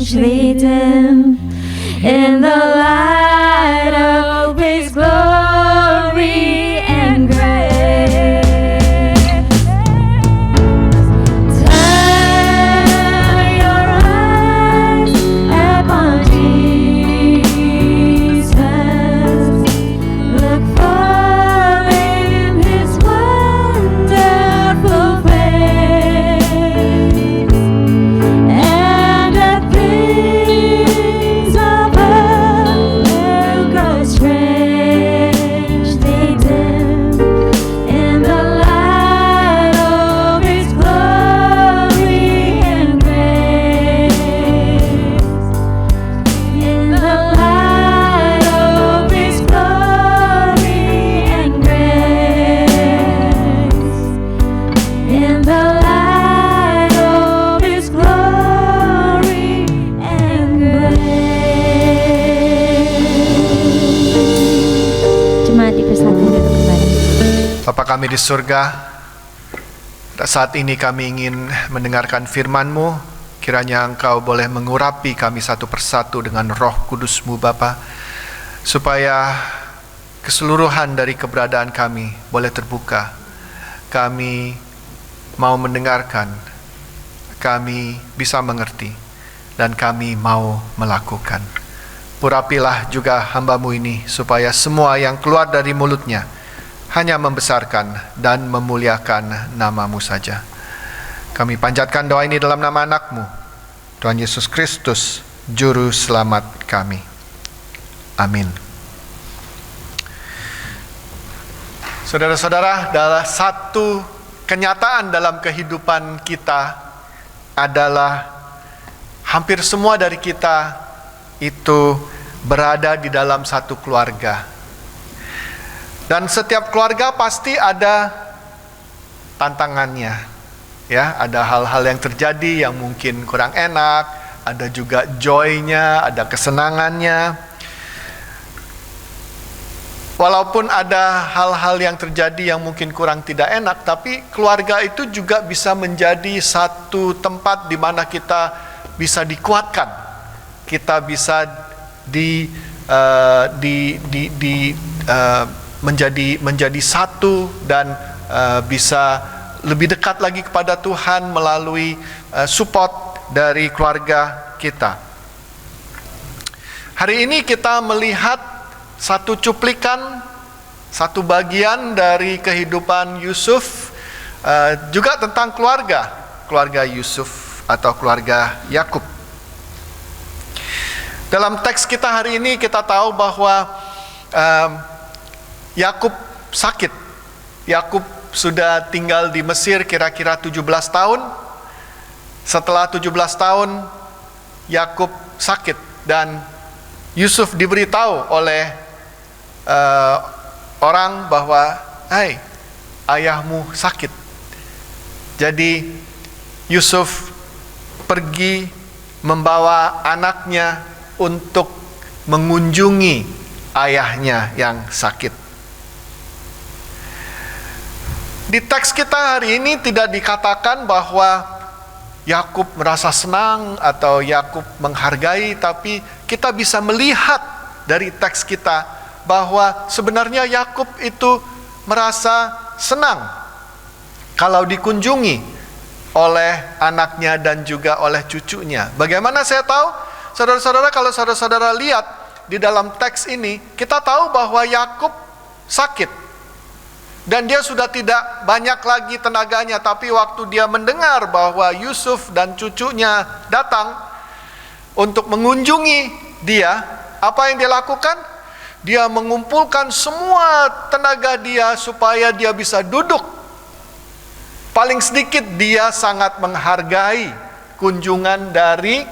dim in the light of His glory and grace. Turn your eyes upon Jesus. Look for in His wonderful face, and the things of earth will grow strangely dim in the light of His glory and grace. In the light of His glory and grace. In the light of His glory and grace. Jemaat dipersilakan duduk kembali. Bapa kami di surga, saat ini kami ingin mendengarkan firman-Mu. Kiranya Engkau boleh mengurapi kami satu persatu dengan Roh Kudus-Mu Bapa, supaya keseluruhan dari keberadaan kami boleh terbuka. Kami mau mendengarkan, kami bisa mengerti, dan kami mau melakukan. Urapilah juga hamba-Mu ini, supaya semua yang keluar dari mulutnya hanya membesarkan dan memuliakan nama-Mu saja. Kami panjatkan doa ini dalam nama anak-Mu, Tuhan Yesus Kristus, Juru Selamat kami. Amin. Saudara-saudara, dalam satu kenyataan dalam kehidupan kita adalah hampir semua dari kita itu berada di dalam satu keluarga. Dan setiap keluarga pasti ada tantangannya. Ya, ada hal-hal yang terjadi yang mungkin kurang enak, ada juga joy-nya, ada kesenangannya. Walaupun ada hal-hal yang terjadi yang mungkin kurang tidak enak, tapi keluarga itu juga bisa menjadi satu tempat di mana kita bisa dikuatkan. Kita bisa menjadi satu dan bisa lebih dekat lagi kepada Tuhan melalui support dari keluarga kita. Hari ini kita melihat satu cuplikan, satu bagian dari kehidupan Yusuf, juga tentang keluarga Yusuf atau keluarga Yakub. Dalam teks kita hari ini kita tahu bahwa Yakub sakit. Yakub sudah tinggal di Mesir kira-kira 17 tahun. Setelah 17 tahun Yakub sakit dan Yusuf diberitahu oleh orang bahwa ayahmu sakit. Jadi Yusuf pergi membawa anaknya untuk mengunjungi ayahnya yang sakit. Di teks kita hari ini tidak dikatakan bahwa Yakub merasa senang atau Yakub menghargai, tapi kita bisa melihat dari teks kita bahwa sebenarnya Yakub itu merasa senang kalau dikunjungi oleh anaknya dan juga oleh cucunya. Bagaimana saya tahu? Saudara-saudara, kalau saudara-saudara lihat di dalam teks ini, kita tahu bahwa Yakub sakit. Dan dia sudah tidak banyak lagi tenaganya, tapi waktu dia mendengar bahwa Yusuf dan cucunya datang untuk mengunjungi dia, apa yang dia lakukan? Dia mengumpulkan semua tenaga dia supaya dia bisa duduk. Paling sedikit dia sangat menghargai kunjungan dari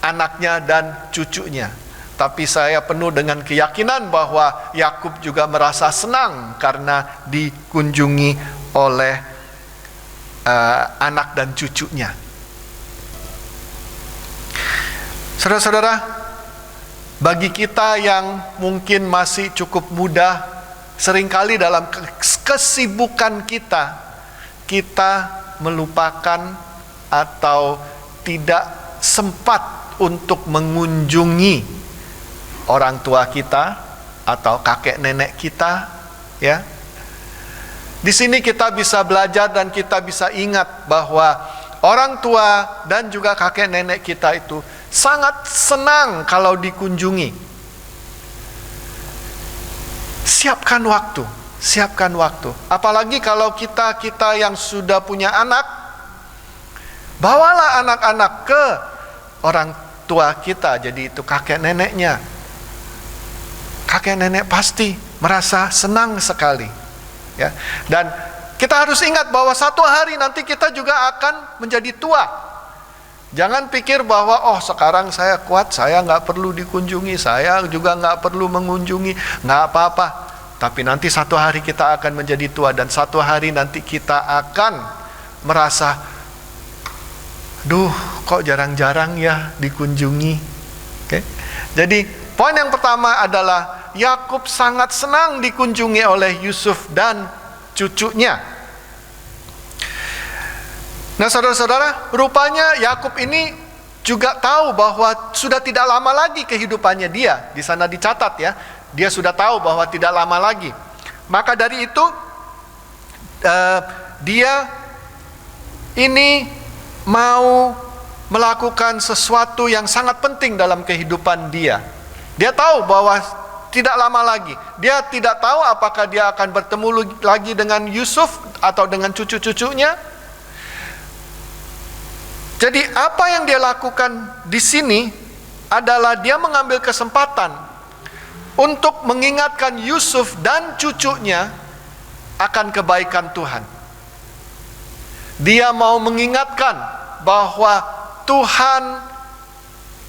anaknya dan cucunya. Tapi saya penuh dengan keyakinan bahwa Yakub juga merasa senang karena dikunjungi oleh anak dan cucunya. Saudara-saudara, bagi kita yang mungkin masih cukup muda, seringkali dalam kesibukan kita melupakan atau tidak sempat untuk mengunjungi orang tua kita atau kakek nenek kita, ya. Di sini kita bisa belajar dan kita bisa ingat bahwa orang tua dan juga kakek nenek kita itu sangat senang kalau dikunjungi. Siapkan waktu, siapkan waktu. Apalagi kalau kita yang sudah punya anak, bawalah anak-anak ke orang tua kita, jadi itu kakek neneknya. Kakek nenek pasti merasa senang sekali, ya. Dan kita harus ingat bahwa satu hari nanti kita juga akan menjadi tua. Jangan pikir bahwa sekarang saya kuat, saya nggak perlu dikunjungi, saya juga nggak perlu mengunjungi, nggak apa-apa. Tapi nanti satu hari kita akan menjadi tua, dan satu hari nanti kita akan merasa, kok jarang-jarang ya dikunjungi. Oke? Jadi poin yang pertama adalah Yakub sangat senang dikunjungi oleh Yusuf dan cucunya. Nah, saudara-saudara, rupanya Yakub ini juga tahu bahwa sudah tidak lama lagi kehidupannya dia. Di sana dicatat ya, dia sudah tahu bahwa tidak lama lagi. Maka dari itu dia ini mau melakukan sesuatu yang sangat penting dalam kehidupan dia. Dia tahu bahwa tidak lama lagi. Dia tidak tahu apakah dia akan bertemu lagi dengan Yusuf atau dengan cucu-cucunya. Jadi apa yang dia lakukan di sini adalah dia mengambil kesempatan untuk mengingatkan Yusuf dan cucunya akan kebaikan Tuhan. Dia mau mengingatkan bahwa Tuhan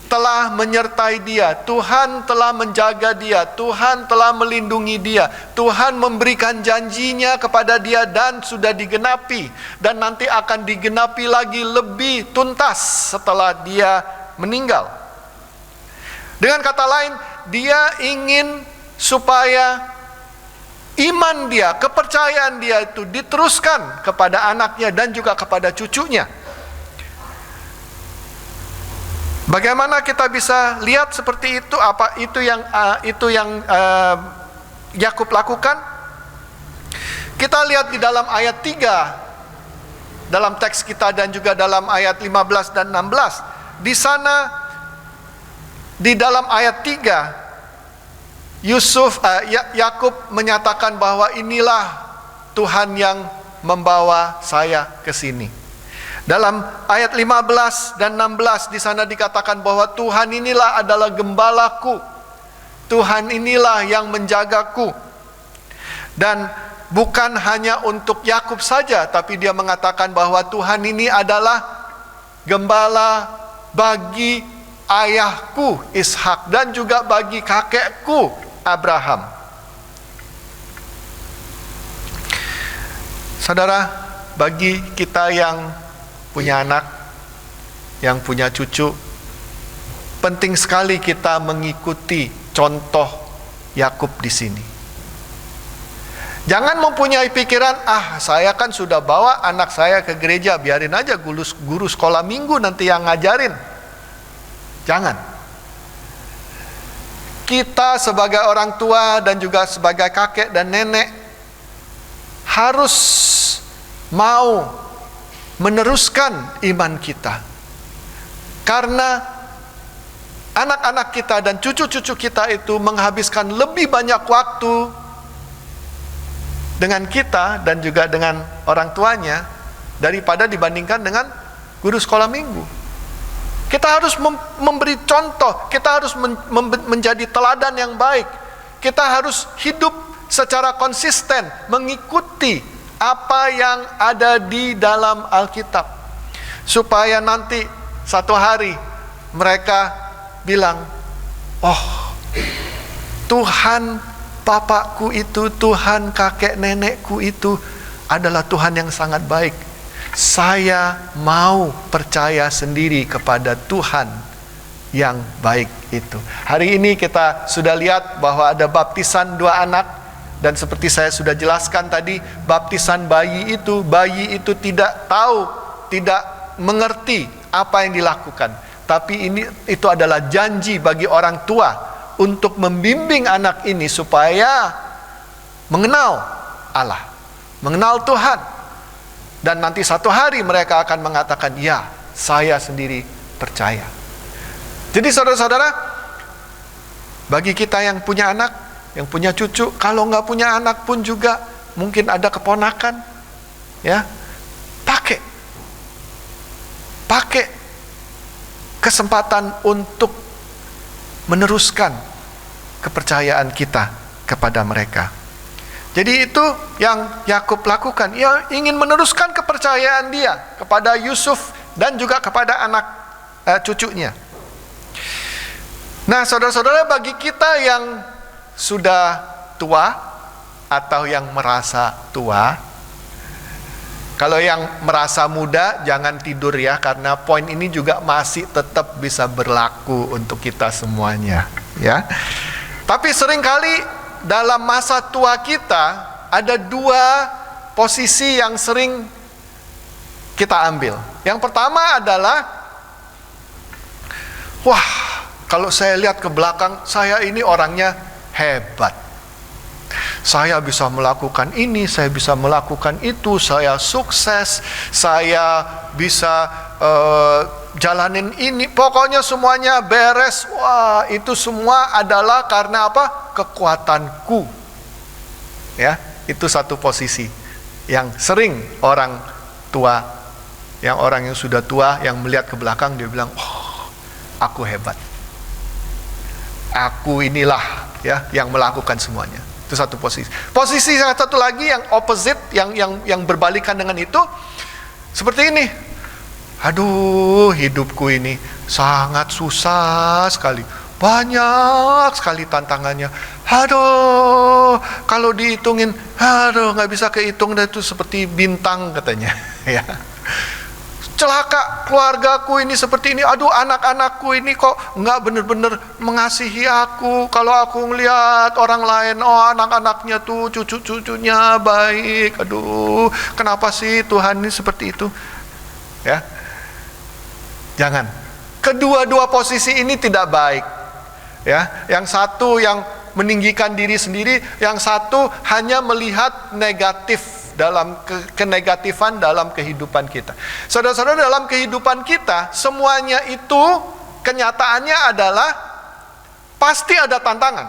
telah menyertai dia, Tuhan telah menjaga dia, Tuhan telah melindungi dia, Tuhan memberikan janjinya kepada dia dan sudah digenapi, dan nanti akan digenapi lagi lebih tuntas setelah dia meninggal. Dengan kata lain, dia ingin supaya iman dia, kepercayaan dia itu diteruskan kepada anaknya dan juga kepada cucunya. Bagaimana kita bisa lihat seperti itu? Apa itu yang Yakub lakukan? Kita lihat di dalam ayat 3 dalam teks kita dan juga dalam ayat 15 dan 16. Di sana di dalam ayat 3 Yakub menyatakan bahwa inilah Tuhan yang membawa saya ke sini. Dalam ayat 15 dan 16 di sana dikatakan bahwa Tuhan inilah adalah gembalaku. Tuhan inilah yang menjagaku. Dan bukan hanya untuk Yakub saja, tapi dia mengatakan bahwa Tuhan ini adalah gembala bagi ayahku Ishak dan juga bagi kakekku Abraham. Saudara, bagi kita yang punya anak, yang punya cucu, penting sekali kita mengikuti contoh Yakub di sini. Jangan mempunyai pikiran, saya kan sudah bawa anak saya ke gereja, biarin aja guru sekolah minggu nanti yang ngajarin. Jangan. Kita sebagai orang tua dan juga sebagai kakek dan nenek harus mau meneruskan iman kita, karena anak-anak kita dan cucu-cucu kita itu menghabiskan lebih banyak waktu dengan kita dan juga dengan orang tuanya daripada dibandingkan dengan guru sekolah minggu. Kita harus memberi contoh, kita harus menjadi teladan yang baik, kita harus hidup secara konsisten mengikuti apa yang ada di dalam Alkitab, supaya nanti satu hari mereka bilang, Tuhan papaku itu, Tuhan kakek nenekku itu adalah Tuhan yang sangat baik. Saya mau percaya sendiri kepada Tuhan yang baik itu. Hari ini kita sudah lihat bahwa ada baptisan 2 anak. Dan seperti saya sudah jelaskan tadi, baptisan bayi itu tidak tahu, tidak mengerti apa yang dilakukan, tapi itu adalah janji bagi orang tua untuk membimbing anak ini supaya mengenal Allah, mengenal Tuhan. Dan nanti satu hari mereka akan mengatakan, ya, saya sendiri percaya. Jadi saudara-saudara, bagi kita yang punya anak, yang punya cucu, kalau nggak punya anak pun juga mungkin ada keponakan, ya, pakai kesempatan untuk meneruskan kepercayaan kita kepada mereka. Jadi itu yang Yakub lakukan. Ia ingin meneruskan kepercayaan dia kepada Yusuf dan juga kepada anak cucunya. Nah, saudara-saudara, bagi kita yang sudah tua atau yang merasa tua, kalau yang merasa muda jangan tidur ya, karena poin ini juga masih tetap bisa berlaku untuk kita semuanya, ya. Tapi seringkali dalam masa tua kita ada dua posisi yang sering kita ambil. Yang pertama adalah, wah, kalau saya lihat ke belakang, saya ini orangnya hebat. Saya bisa melakukan ini, saya bisa melakukan itu, saya sukses, saya bisa jalanin ini, pokoknya semuanya beres. Wah, itu semua adalah karena apa? Kekuatanku. Ya, itu satu posisi yang sering orang tua, orang yang sudah tua, yang melihat ke belakang, dia bilang, oh, aku hebat. Aku inilah ya yang melakukan semuanya. Itu satu posisi. Posisi yang satu lagi yang opposite, yang berbalikan dengan itu, seperti ini. Aduh, hidupku ini sangat susah sekali. Banyak sekali tantangannya. Aduh, kalau dihitungin, nggak bisa kehitung, dan itu seperti bintang katanya. Ya. Celaka, keluargaku ini seperti ini. Aduh, anak-anakku ini kok nggak benar-benar mengasihi aku. Kalau aku ngelihat orang lain, oh anak-anaknya tuh, cucu-cucunya baik. Aduh, kenapa sih Tuhan ini seperti itu? Ya, jangan. Kedua-dua posisi ini tidak baik. Ya, yang satu yang meninggikan diri sendiri, yang satu hanya melihat negatif dalam kenegatifan dalam kehidupan kita. Saudara-saudara, dalam kehidupan kita semuanya itu kenyataannya adalah pasti ada tantangan.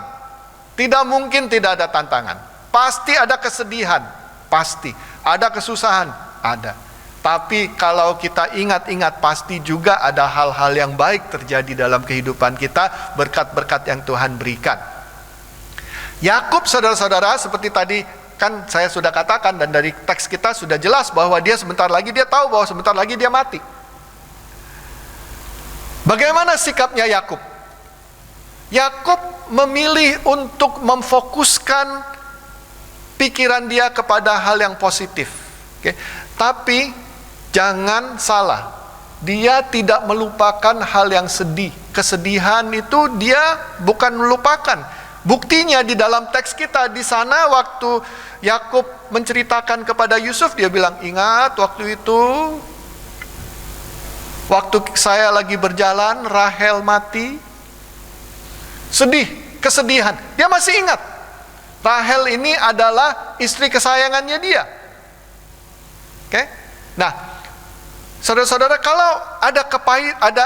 Tidak mungkin tidak ada tantangan. Pasti ada kesedihan, pasti ada kesusahan, ada. Tapi kalau kita ingat-ingat, pasti juga ada hal-hal yang baik terjadi dalam kehidupan kita, berkat-berkat yang Tuhan berikan. Yakub, saudara-saudara, seperti tadi kan saya sudah katakan, dan dari teks kita sudah jelas bahwa dia sebentar lagi, dia tahu bahwa sebentar lagi dia mati. Bagaimana sikapnya Yakub? Yakub memilih untuk memfokuskan pikiran dia kepada hal yang positif. Oke. Tapi jangan salah, dia tidak melupakan hal yang sedih. Kesedihan itu dia bukan melupakan. Buktinya di dalam teks kita di sana, waktu Yakub menceritakan kepada Yusuf, dia bilang, ingat waktu itu, waktu saya lagi berjalan, Rahel mati. Sedih, kesedihan. Dia masih ingat. Rahel ini adalah istri kesayangannya dia. Oke? Nah, saudara-saudara, kalau ada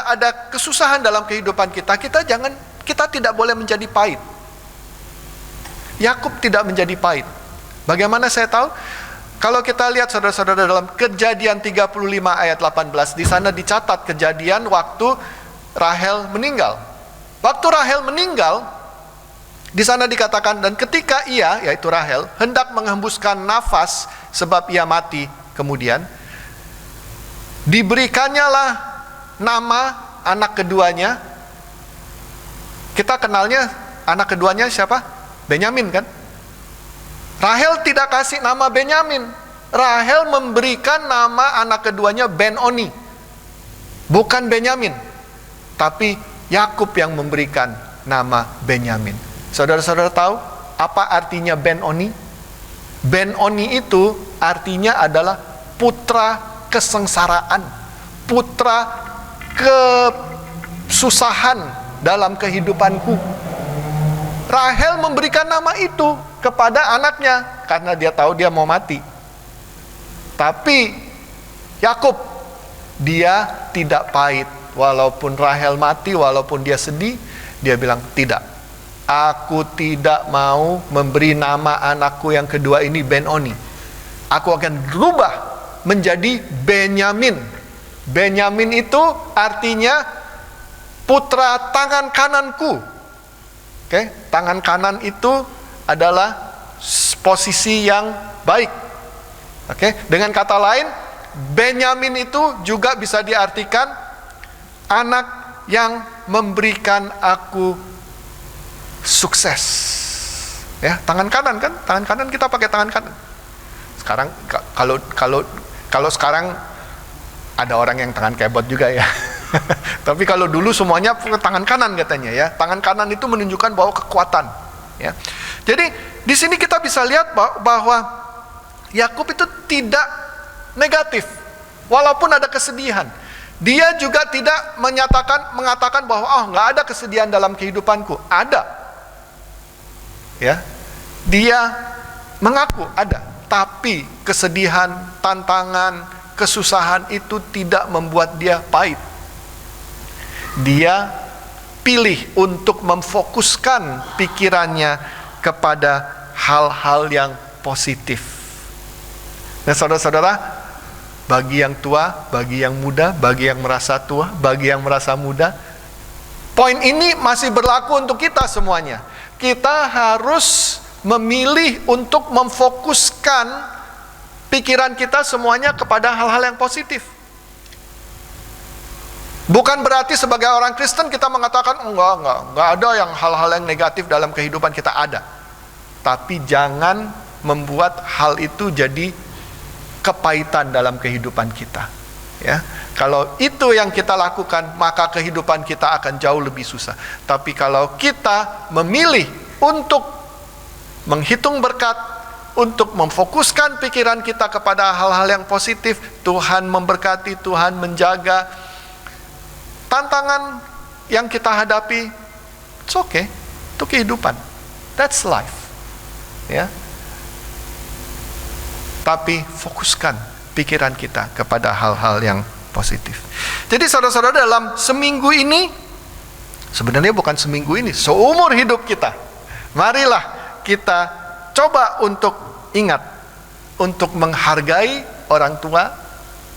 ada kesusahan dalam kehidupan kita, kita tidak boleh menjadi pahit. Yakub tidak menjadi pahit. Bagaimana saya tahu? Kalau kita lihat, saudara-saudara, dalam Kejadian 35 ayat 18, di sana dicatat kejadian waktu Rahel meninggal. Waktu Rahel meninggal, di sana dikatakan, dan ketika ia, yaitu Rahel, hendak menghembuskan nafas sebab ia mati kemudian, diberikannya lah nama anak keduanya. Kita kenalnya anak keduanya siapa? Benyamin, kan? Rahel tidak kasih nama Benyamin. Rahel memberikan nama anak keduanya Ben-Oni, bukan Benyamin. Tapi Yakub yang memberikan nama Benyamin. Saudara-saudara tahu apa artinya Ben-Oni? Ben-Oni itu artinya adalah putra kesengsaraan, putra kesusahan dalam kehidupanku. Rahel memberikan nama itu kepada anaknya karena dia tahu dia mau mati. Tapi Yakub, dia tidak pahit. Walaupun Rahel mati, walaupun dia sedih, dia bilang, tidak, aku tidak mau memberi nama anakku yang kedua ini Ben-Oni. Aku akan berubah menjadi Benyamin. Benyamin itu artinya putra tangan kananku. Oke, tangan kanan itu adalah posisi yang baik. Oke, dengan kata lain, Benyamin itu juga bisa diartikan anak yang memberikan aku sukses. Ya, tangan kanan kan? Tangan kanan kita pakai tangan kanan. Sekarang kalau sekarang ada orang yang tangan kebot juga ya. Tapi kalau dulu semuanya tangan kanan katanya ya. Tangan kanan itu menunjukkan bahwa kekuatan. Ya. Jadi di sini kita bisa lihat bahwa Yakub itu tidak negatif, walaupun ada kesedihan. Dia juga tidak mengatakan bahwa nggak ada kesedihan dalam kehidupanku. Ada, ya. Dia mengaku ada, tapi kesedihan, tantangan, kesusahan itu tidak membuat dia pahit. Dia pilih untuk memfokuskan pikirannya kepada hal-hal yang positif. Nah, saudara-saudara, bagi yang tua, bagi yang muda, bagi yang merasa tua, bagi yang merasa muda, poin ini masih berlaku untuk kita semuanya. Kita harus memilih untuk memfokuskan pikiran kita semuanya kepada hal-hal yang positif. Bukan berarti sebagai orang Kristen kita mengatakan enggak ada yang hal-hal yang negatif dalam kehidupan kita, ada. Tapi jangan membuat hal itu jadi kepahitan dalam kehidupan kita. Ya, kalau itu yang kita lakukan, maka kehidupan kita akan jauh lebih susah. Tapi kalau kita memilih untuk menghitung berkat, untuk memfokuskan pikiran kita kepada hal-hal yang positif, Tuhan memberkati, Tuhan menjaga. Tantangan yang kita hadapi, it's okay, itu kehidupan, that's life. Ya. Tapi fokuskan pikiran kita kepada hal-hal yang positif. Jadi saudara-saudara, dalam seminggu ini, sebenarnya bukan seminggu ini, seumur hidup kita, marilah kita coba untuk ingat, untuk menghargai orang tua,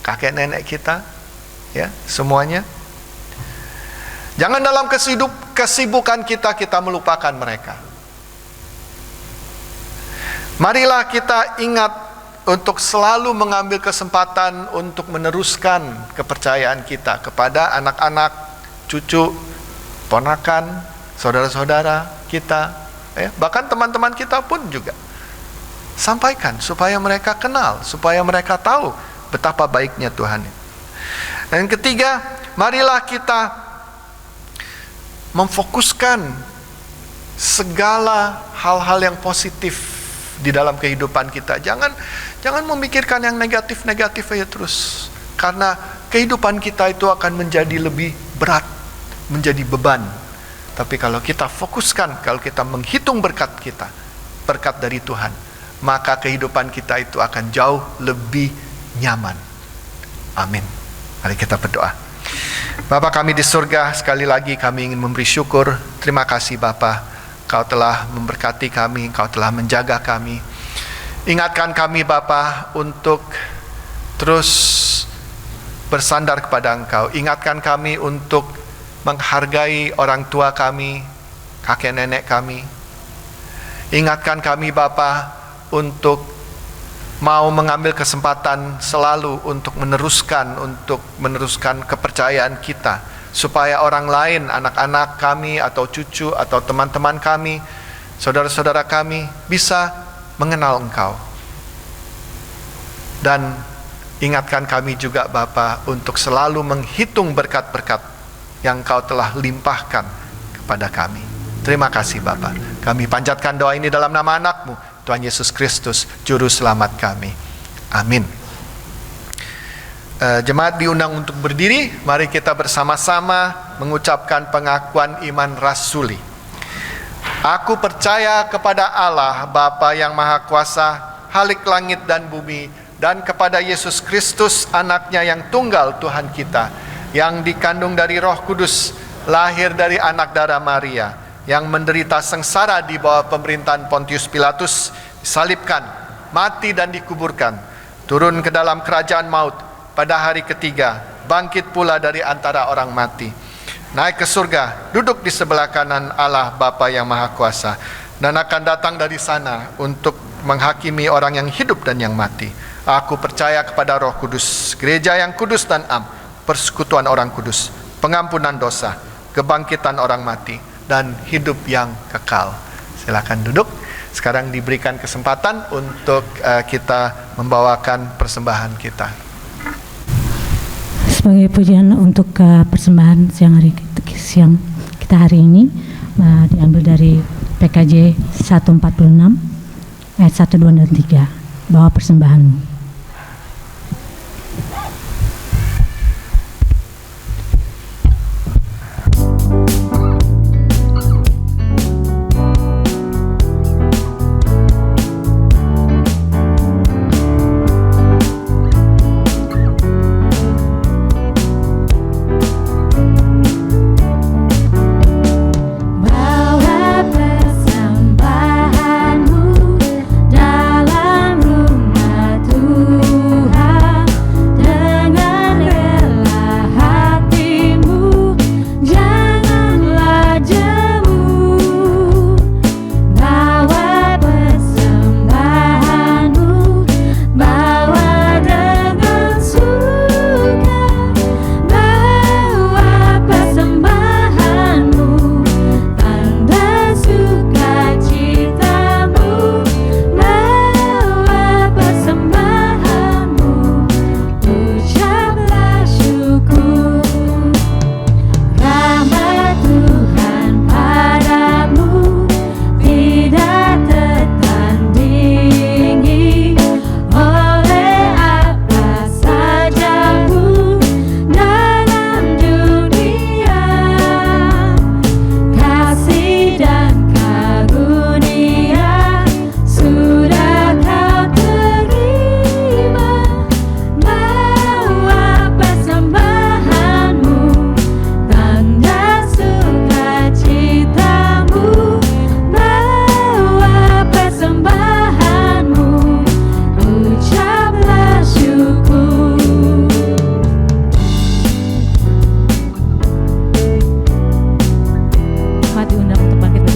kakek nenek kita, ya, semuanya. Jangan dalam kesibukan kita melupakan mereka. Marilah kita ingat untuk selalu mengambil kesempatan untuk meneruskan kepercayaan kita kepada anak-anak, cucu, ponakan, saudara-saudara kita, ya, bahkan teman-teman kita pun juga. Sampaikan supaya mereka kenal, supaya mereka tahu betapa baiknya Tuhan. Dan yang ketiga, marilah kita memfokuskan segala hal-hal yang positif di dalam kehidupan kita. Jangan memikirkan yang negatif-negatif aja terus. Karena kehidupan kita itu akan menjadi lebih berat, menjadi beban. Tapi kalau kita fokuskan, kalau kita menghitung berkat kita, berkat dari Tuhan, maka kehidupan kita itu akan jauh lebih nyaman. Amin. Mari kita berdoa. Bapa kami di surga, sekali lagi kami ingin memberi syukur. Terima kasih Bapa, Kau telah memberkati kami, Kau telah menjaga kami. Ingatkan kami Bapa untuk terus bersandar kepada Engkau. Ingatkan kami untuk menghargai orang tua kami, kakek nenek kami. Ingatkan kami Bapa untuk mau mengambil kesempatan selalu untuk meneruskan kepercayaan kita, supaya orang lain, anak-anak kami atau cucu atau teman-teman kami, saudara-saudara kami bisa mengenal Engkau. Dan ingatkan kami juga Bapa untuk selalu menghitung berkat-berkat yang Kau telah limpahkan kepada kami. Terima kasih Bapa. Kami panjatkan doa ini dalam nama anak-Mu, Tuhan Yesus Kristus, Juru Selamat kami. Amin. Jemaat diundang untuk berdiri. Mari kita bersama-sama mengucapkan pengakuan iman rasuli. Aku percaya kepada Allah Bapa yang Maha Kuasa, Khalik langit dan bumi, dan kepada Yesus Kristus anaknya yang tunggal Tuhan kita, yang dikandung dari Roh Kudus, lahir dari anak darah Maria, yang menderita sengsara di bawah pemerintahan Pontius Pilatus, disalibkan, mati dan dikuburkan, turun ke dalam kerajaan maut, pada hari ketiga bangkit pula dari antara orang mati, naik ke surga, duduk di sebelah kanan Allah Bapa yang Maha Kuasa, dan akan datang dari sana untuk menghakimi orang yang hidup dan yang mati. Aku percaya kepada Roh Kudus, gereja yang kudus dan am, persekutuan orang kudus, pengampunan dosa, kebangkitan orang mati, dan hidup yang kekal. Silakan duduk. Sekarang diberikan kesempatan untuk kita membawakan persembahan kita. Sebagai pujian untuk persembahan siang kita hari ini, diambil dari PKJ 146 ayat 1, 2, dan 3. Bawa persembahanmu. Dalam rumah Tuhan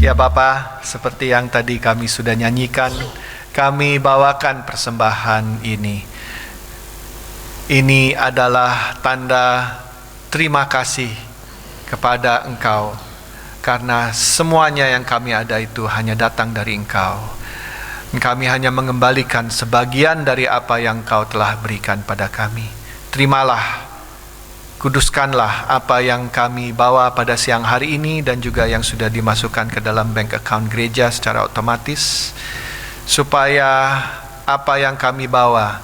Ya Bapa, seperti yang tadi kami sudah nyanyikan, kami bawakan persembahan ini. Ini adalah tanda terima kasih kepada Engkau, karena semuanya yang kami ada itu hanya datang dari Engkau. Kami hanya mengembalikan sebagian dari apa yang Engkau telah berikan pada kami. Terimalah, kuduskanlah apa yang kami bawa pada siang hari ini dan juga yang sudah dimasukkan ke dalam bank account gereja secara otomatis, supaya apa yang kami bawa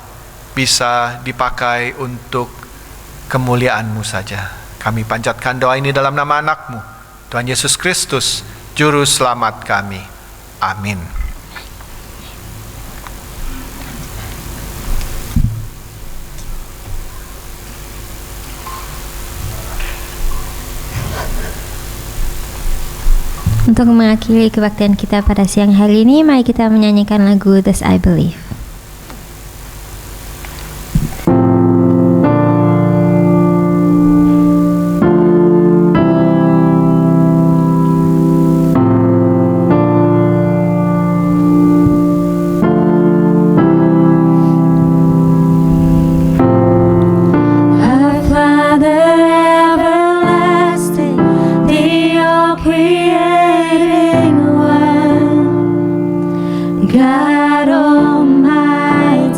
bisa dipakai untuk kemuliaan-Mu saja. Kami panjatkan doa ini dalam nama anak-Mu, Tuhan Yesus Kristus, Juru Selamat kami. Amin. Untuk mengakhiri kebaktian kita pada siang hari ini, mari kita menyanyikan lagu This I Believe. God Almighty,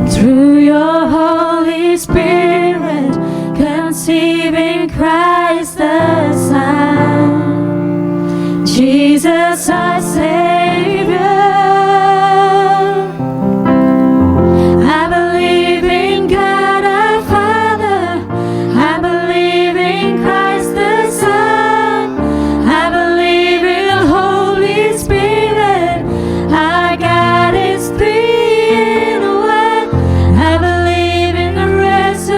through your Holy Spirit, conceiving Christ the Son, Jesus our Savior. I believe in God our Father, I believe in Christ the Son, I believe in the Holy Spirit, our God is three in one. I believe in the resurrection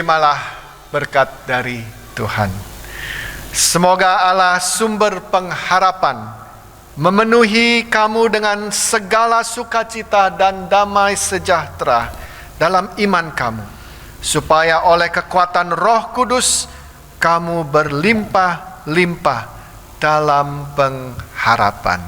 terimalah berkat dari Tuhan. Semoga Allah sumber pengharapan memenuhi kamu dengan segala sukacita dan damai sejahtera dalam iman kamu, supaya oleh kekuatan Roh Kudus kamu berlimpah-limpah dalam pengharapan.